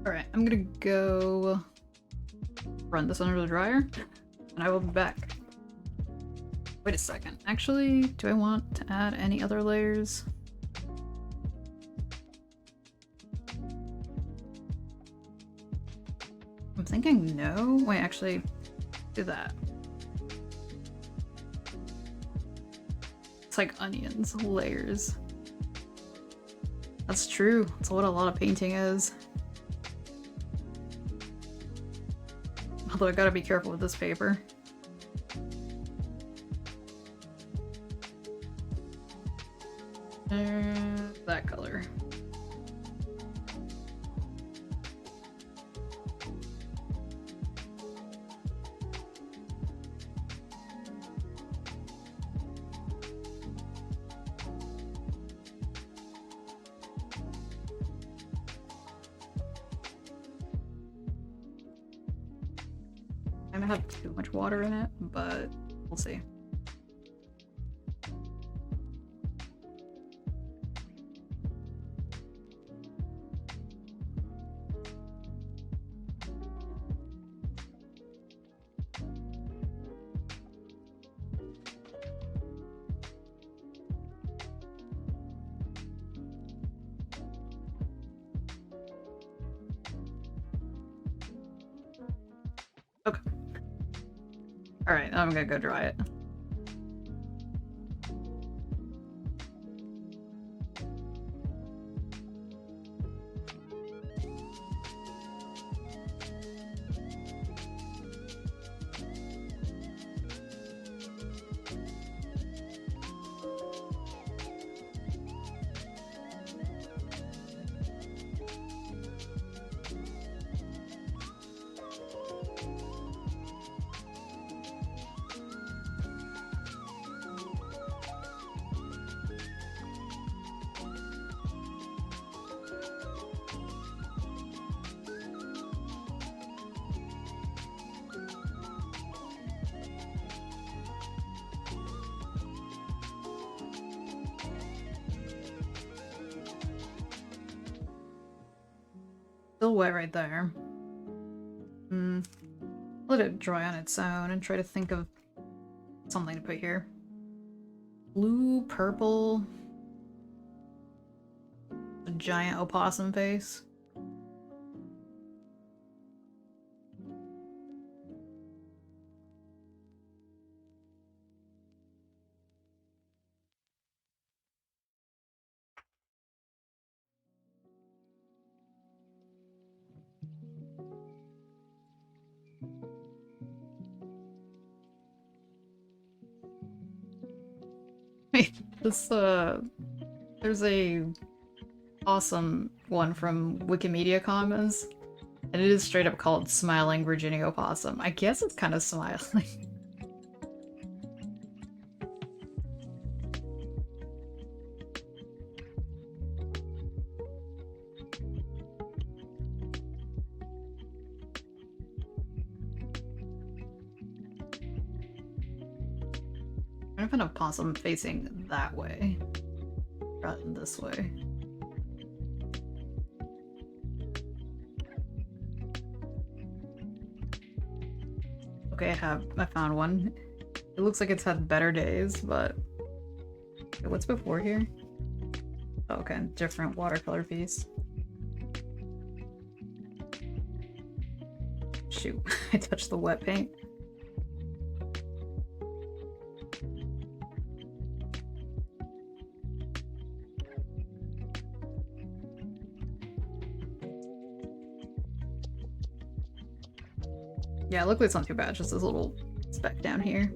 A: Alright, I'm gonna go run this under the dryer, and I will be back. Wait a second. Actually, do I want to add any other layers? I'm thinking no. Wait, actually, do that. It's like onions, layers. That's true. That's what a lot of painting is. Although I gotta be careful with this paper. That color. I might have too much water in it, but we'll see. Okay. Alright, I'm gonna go dry it. Still wet right there. Let it dry on its own and try to think of something to put here. Blue, purple. A giant opossum face. This, there's a awesome one from Wikimedia Commons, and it is straight up called Smiling Virginia Opossum. I guess it's kind of smiling. I'm gonna find a possum facing that way, rather than this way. Okay, I found one. It looks like it's had better days, but okay, what's before here? Oh, okay, different watercolor piece. Shoot, I touched the wet paint. Yeah, luckily it's not too bad, just this little speck down here.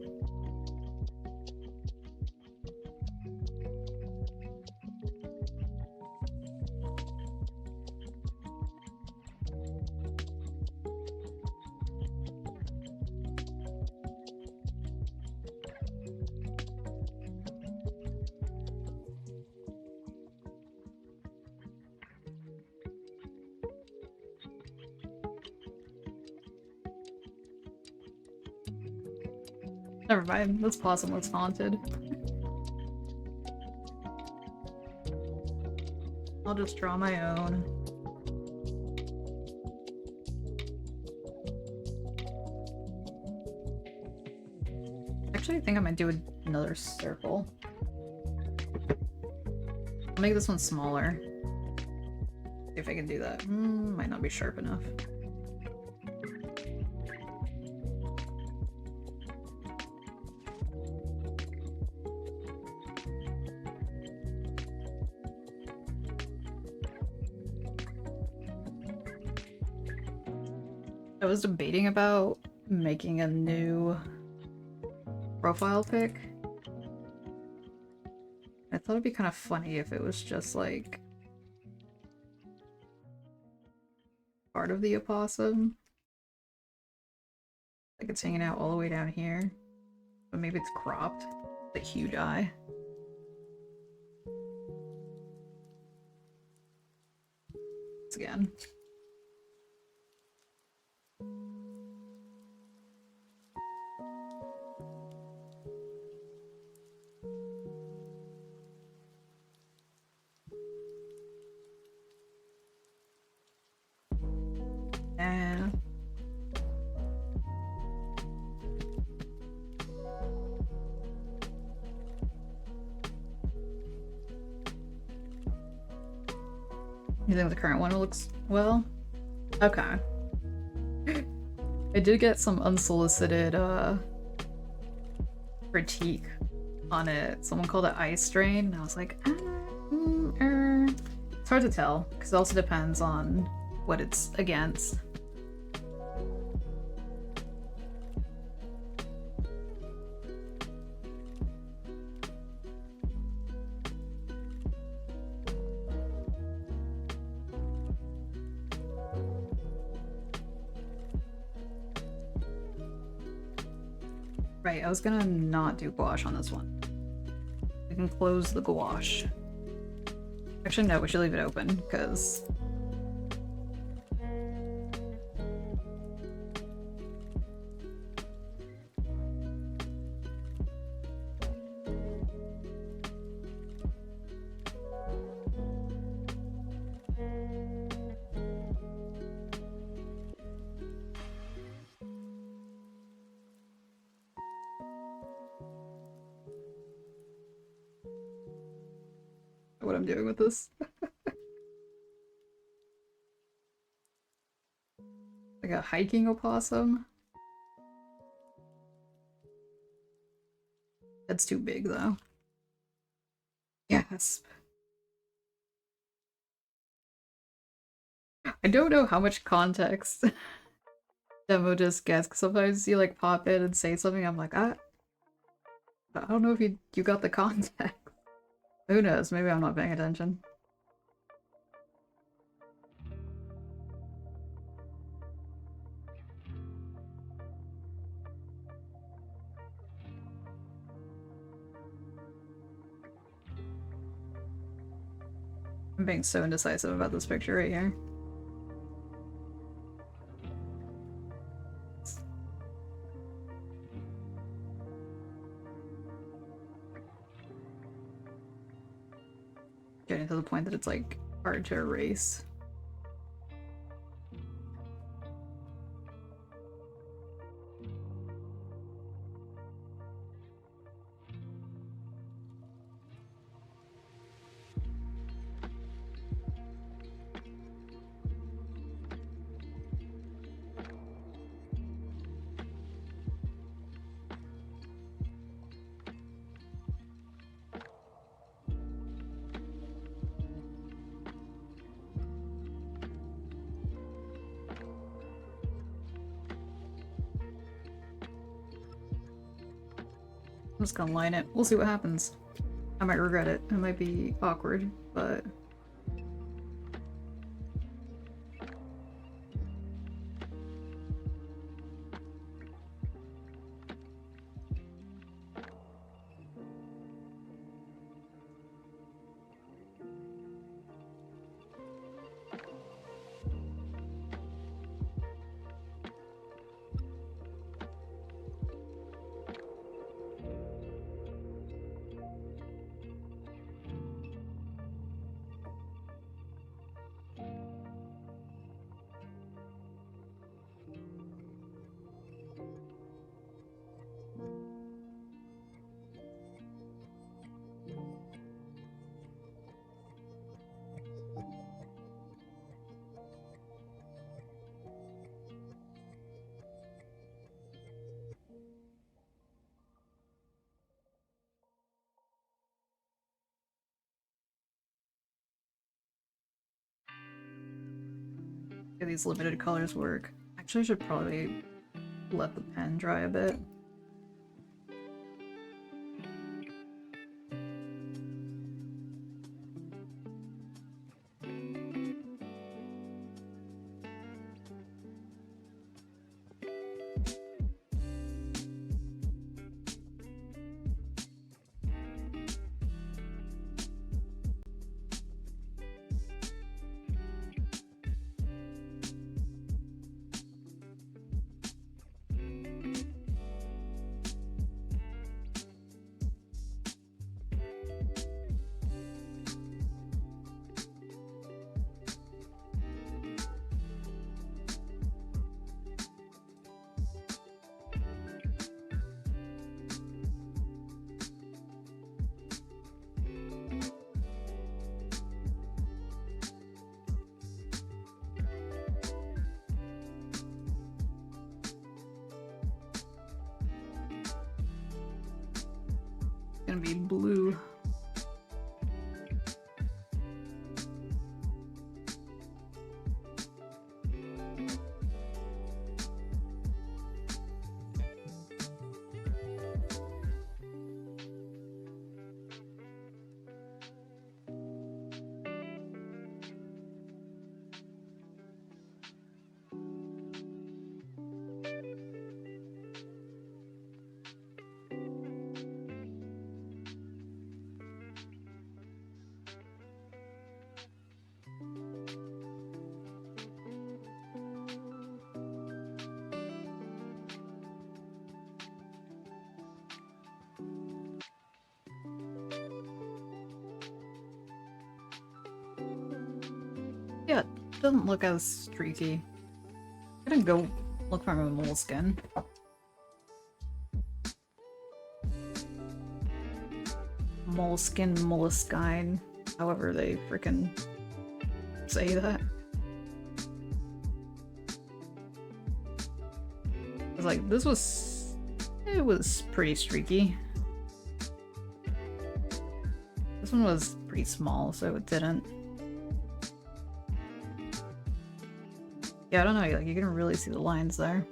A: Never mind, this possum looks haunted. I'll just draw my own. Actually, I think I might do another circle. I'll make this one smaller. See if I can do that. Might not be sharp enough. I was debating about making a new profile pic. I thought it'd be kind of funny if it was just like part of the opossum. Like it's hanging out all the way down here. But maybe it's cropped. The huge eye. Once again. You think the current one looks well? Okay. I did get some unsolicited critique on it. Someone called it eye strain, and I was like, It's hard to tell, because it also depends on what it's against. Right, I was gonna not do gouache on this one. We can close the gouache. Actually, no, we should leave it open, because... what I'm doing with this. Like a hiking opossum. That's too big though. Gasp. I don't know how much context Demo just gets, because sometimes you like pop in and say something, I'm like, I don't know if you got the context. Who knows? Maybe I'm not paying attention. I'm being so indecisive about this picture right here. Getting to the point that it's like hard to erase. I'm just gonna line it. We'll see what happens. I might regret it. It might be awkward, but... yeah, these limited colors work. Actually, I should probably let the pen dry a bit. Gonna be blue. Yeah, it doesn't look as streaky. I'm gonna go look for a moleskin. Moleskine. However they frickin' say that. I was like, this was... it was pretty streaky. This one was pretty small, so it didn't. Yeah, I don't know, like, you can really see the lines there.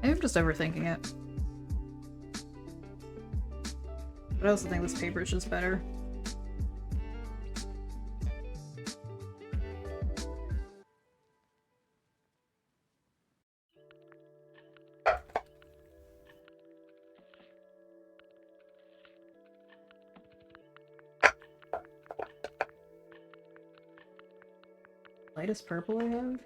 A: Maybe I'm just overthinking it. But I also think this paper is just better. Lightest purple I have?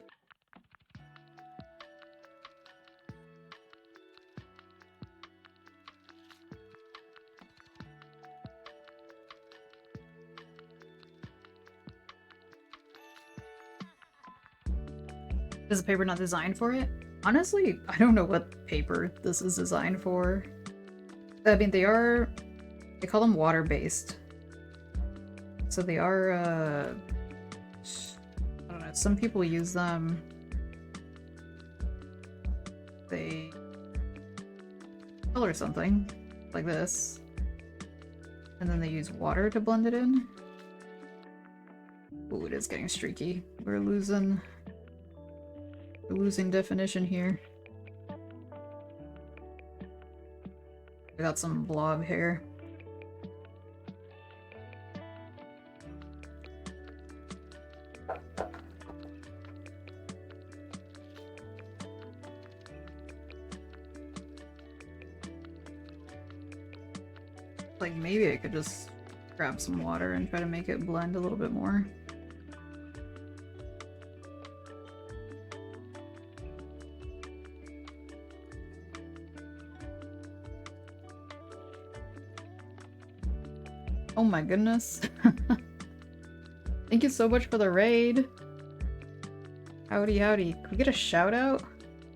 A: Is the paper not designed for it? Honestly, I don't know what paper this is designed for. I mean, they call them water-based. So they are, I don't know, some people use them. They color something, like this. And then they use water to blend it in. Ooh, it is getting streaky. We're losing definition here. I got some blob hair. Like, maybe I could just grab some water and try to make it blend a little bit more. Oh my goodness. Thank you so much for the raid. Howdy howdy. Can we get a shout out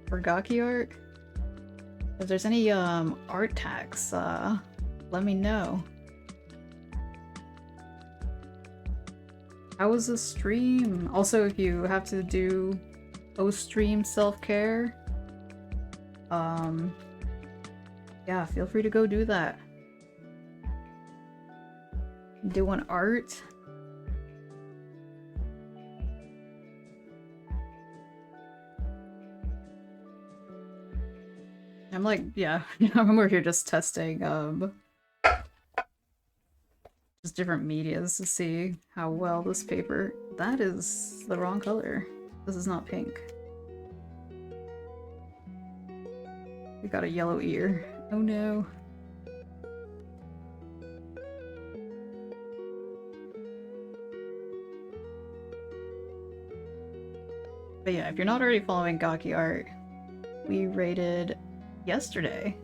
A: for Gaki art? If there's any art tags, let me know. How was the stream? Also, if you have to do post-stream self-care, yeah, feel free to go do that. Doing art. I'm like, yeah, I'm over here just testing just different medias to see how well this paper. That is the wrong color. This is not pink. We got a yellow ear. Oh no. But yeah, if you're not already following Gaki art, we rated yesterday.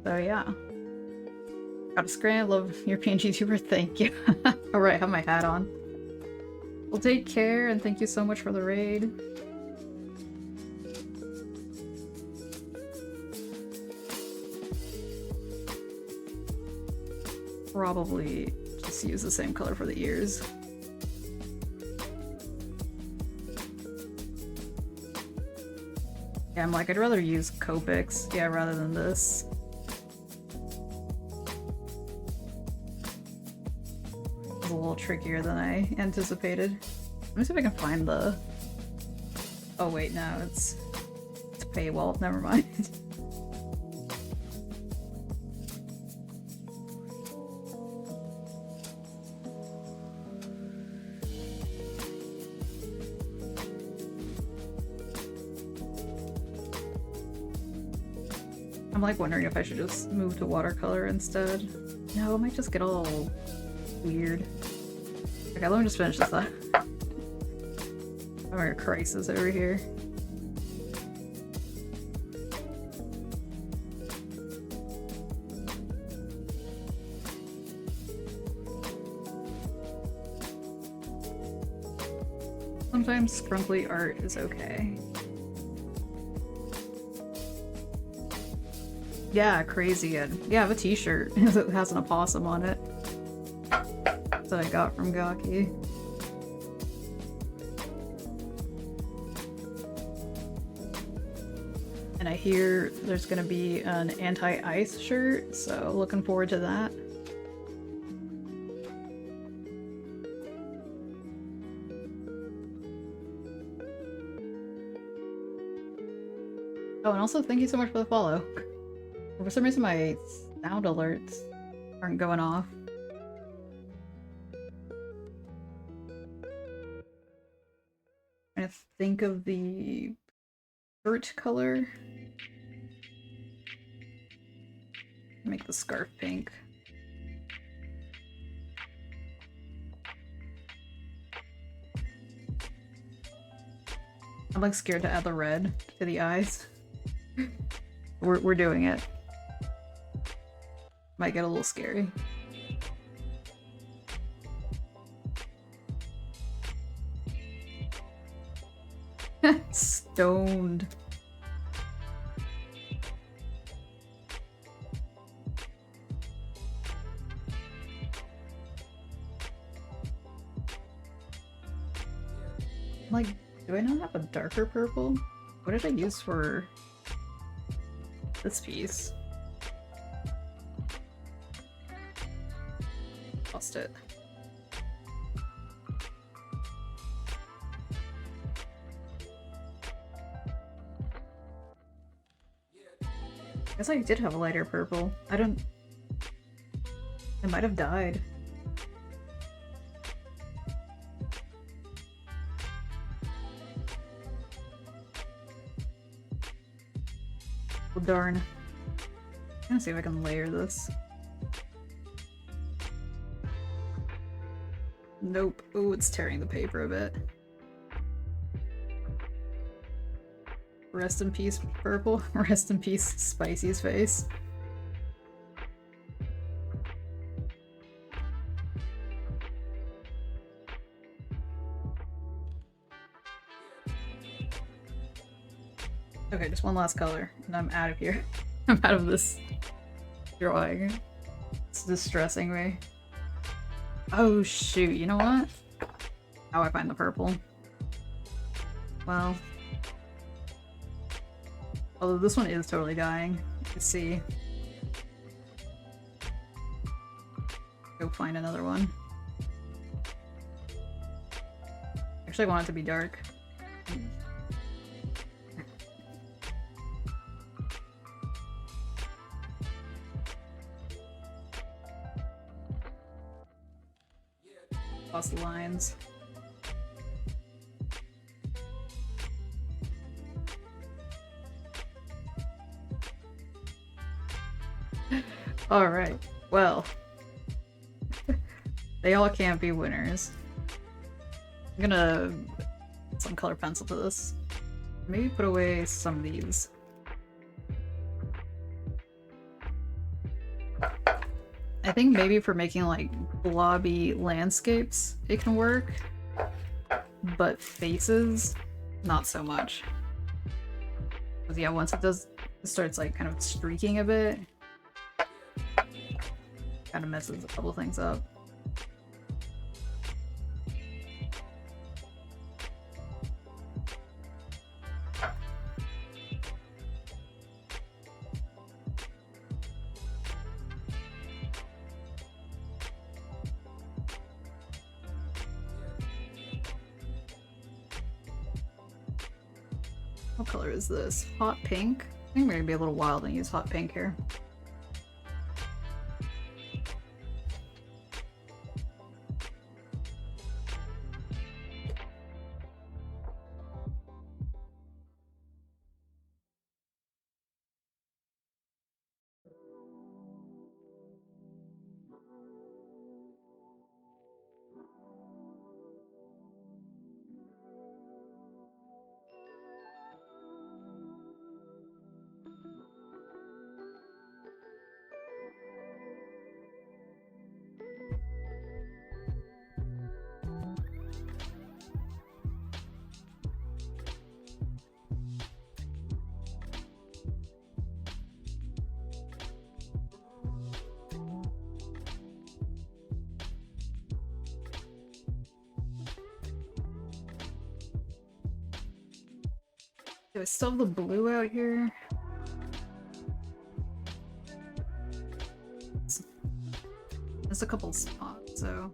A: So yeah. Got a scram, love your PNGtuber, thank you. Alright, I have my hat on. Well, take care, and thank you so much for the raid. Probably just use the same color for the ears. Yeah, I'm like, I'd rather use Copics, yeah, rather than this. It's a little trickier than I anticipated. Let me see if I can find the... Oh wait, no, it's paywall, never mind. I'm like wondering if I should just move to watercolor instead. No, it might just get all weird. Okay, let me just finish this up. I'm having a crisis over here. Sometimes scrunkly art is okay. Yeah, crazy. And yeah, I have a t-shirt that has an opossum on it. that I got from Gaki. And I hear there's gonna be an anti-ice shirt, so looking forward to that. Oh, and also thank you so much for the follow. For some reason my sound alerts aren't going off. I think of the shirt color. Make the scarf pink. I'm like scared to add the red to the eyes. We're doing it. Might get a little scary. Stoned. Like, do I not have a darker purple? What did I use for this piece? Lost it. I guess I did have a lighter purple. I don't... It might have died. Well, darn. I'm gonna see if I can layer this. Nope. Ooh, it's tearing the paper a bit. Rest in peace, purple. Rest in peace, Spicy's face. Okay, just one last color, and I'm out of here. I'm out of this drawing. It's distressing me. Oh shoot, you know what? How I find the purple? Well... Although this one is totally dying. Let's see. Go find another one. Actually, I want it to be dark. Lost the lines. Alright, well. They all can't be winners. I'm gonna add some color pencil to this. Maybe put away some of these. I think maybe for making like blobby landscapes it can work, but faces, not so much. Because yeah, once it starts like kind of streaking a bit, kind of messes a couple things up. What color is this? Hot pink? I think we're gonna be a little wild and use hot pink here. Do I still have the blue out here? There's a couple spots, so...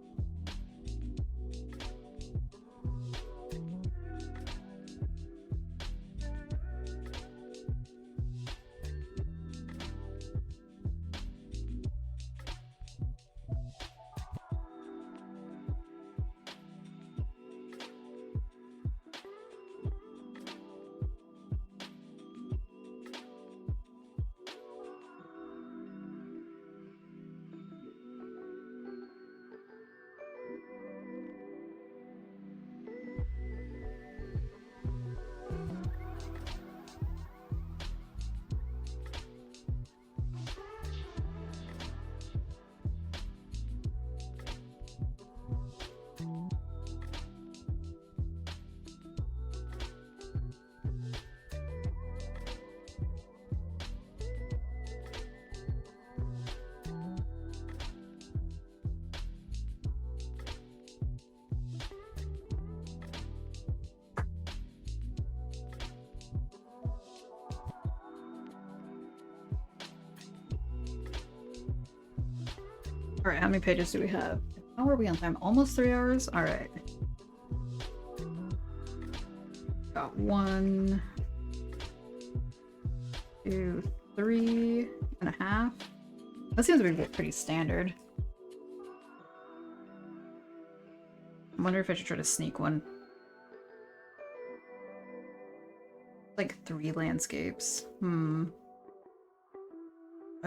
A: Alright, how many pages do we have? How are we on time? Almost 3 hours? Alright. Got 1, 2, 3.5. That seems to be pretty standard. I wonder if I should try to sneak one. Like 3 landscapes. I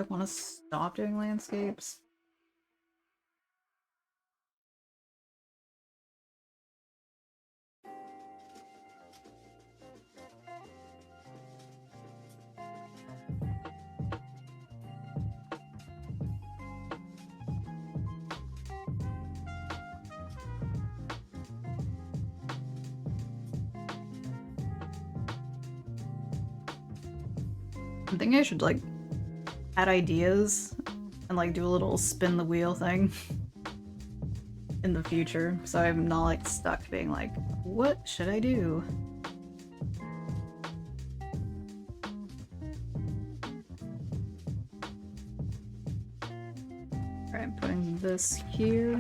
A: want to stop doing landscapes. I think I should like add ideas and like do a little spin the wheel thing in the future, so I'm not like stuck being like, what should I do? Alright, I'm putting this here.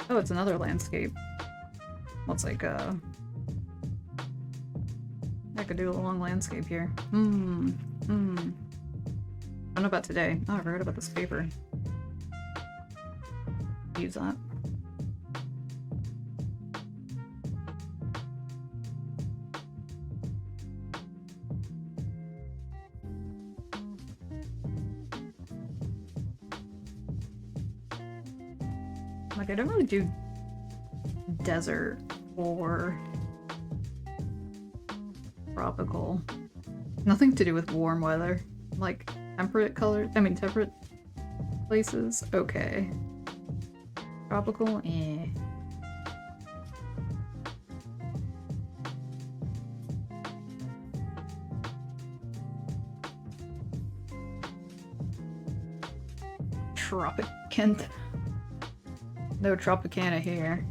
A: Oh, it's another landscape. Looks like I could do a long landscape here. I don't know about today. Oh, I forgot about this paper. Use that. Like, I don't really do desert or tropical. Nothing to do with warm weather. Like, temperate places, okay. Tropical, eh. Tropicant. No Tropicana here.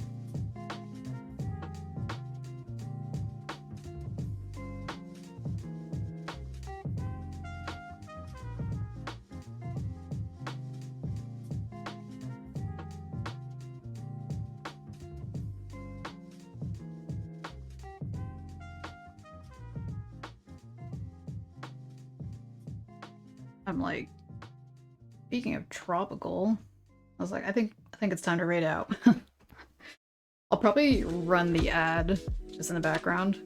A: I'm like, speaking of tropical, I was like, I think it's time to raid out. I'll probably run the ad just in the background.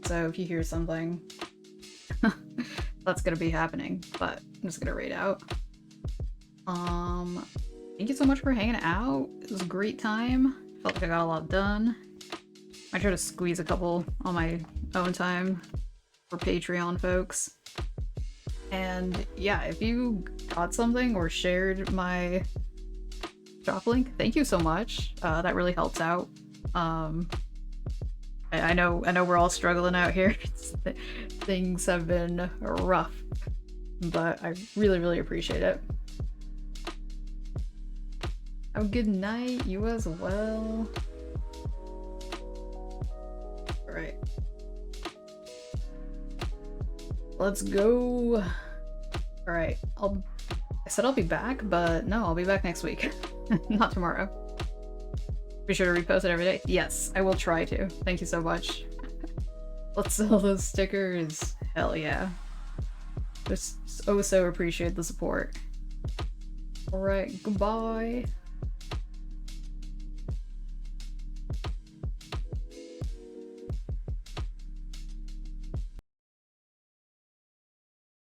A: So if you hear something, that's gonna be happening, but I'm just gonna raid out. Thank you so much for hanging out. It was a great time. Felt like I got a lot done. I try to squeeze a couple on my own time for Patreon folks. And yeah, if you got something or shared my shop link, thank you so much. That really helps out. I know we're all struggling out here. Things have been rough, but I really appreciate it. Have a good night, you as well. Alright. Let's go. Alright, I said I'll be back, but no, I'll be back next week. Not tomorrow. Be sure to repost it every day. Yes, I will try to. Thank you so much. Let's sell those stickers. Hell yeah. Just so appreciate the support. Alright, goodbye.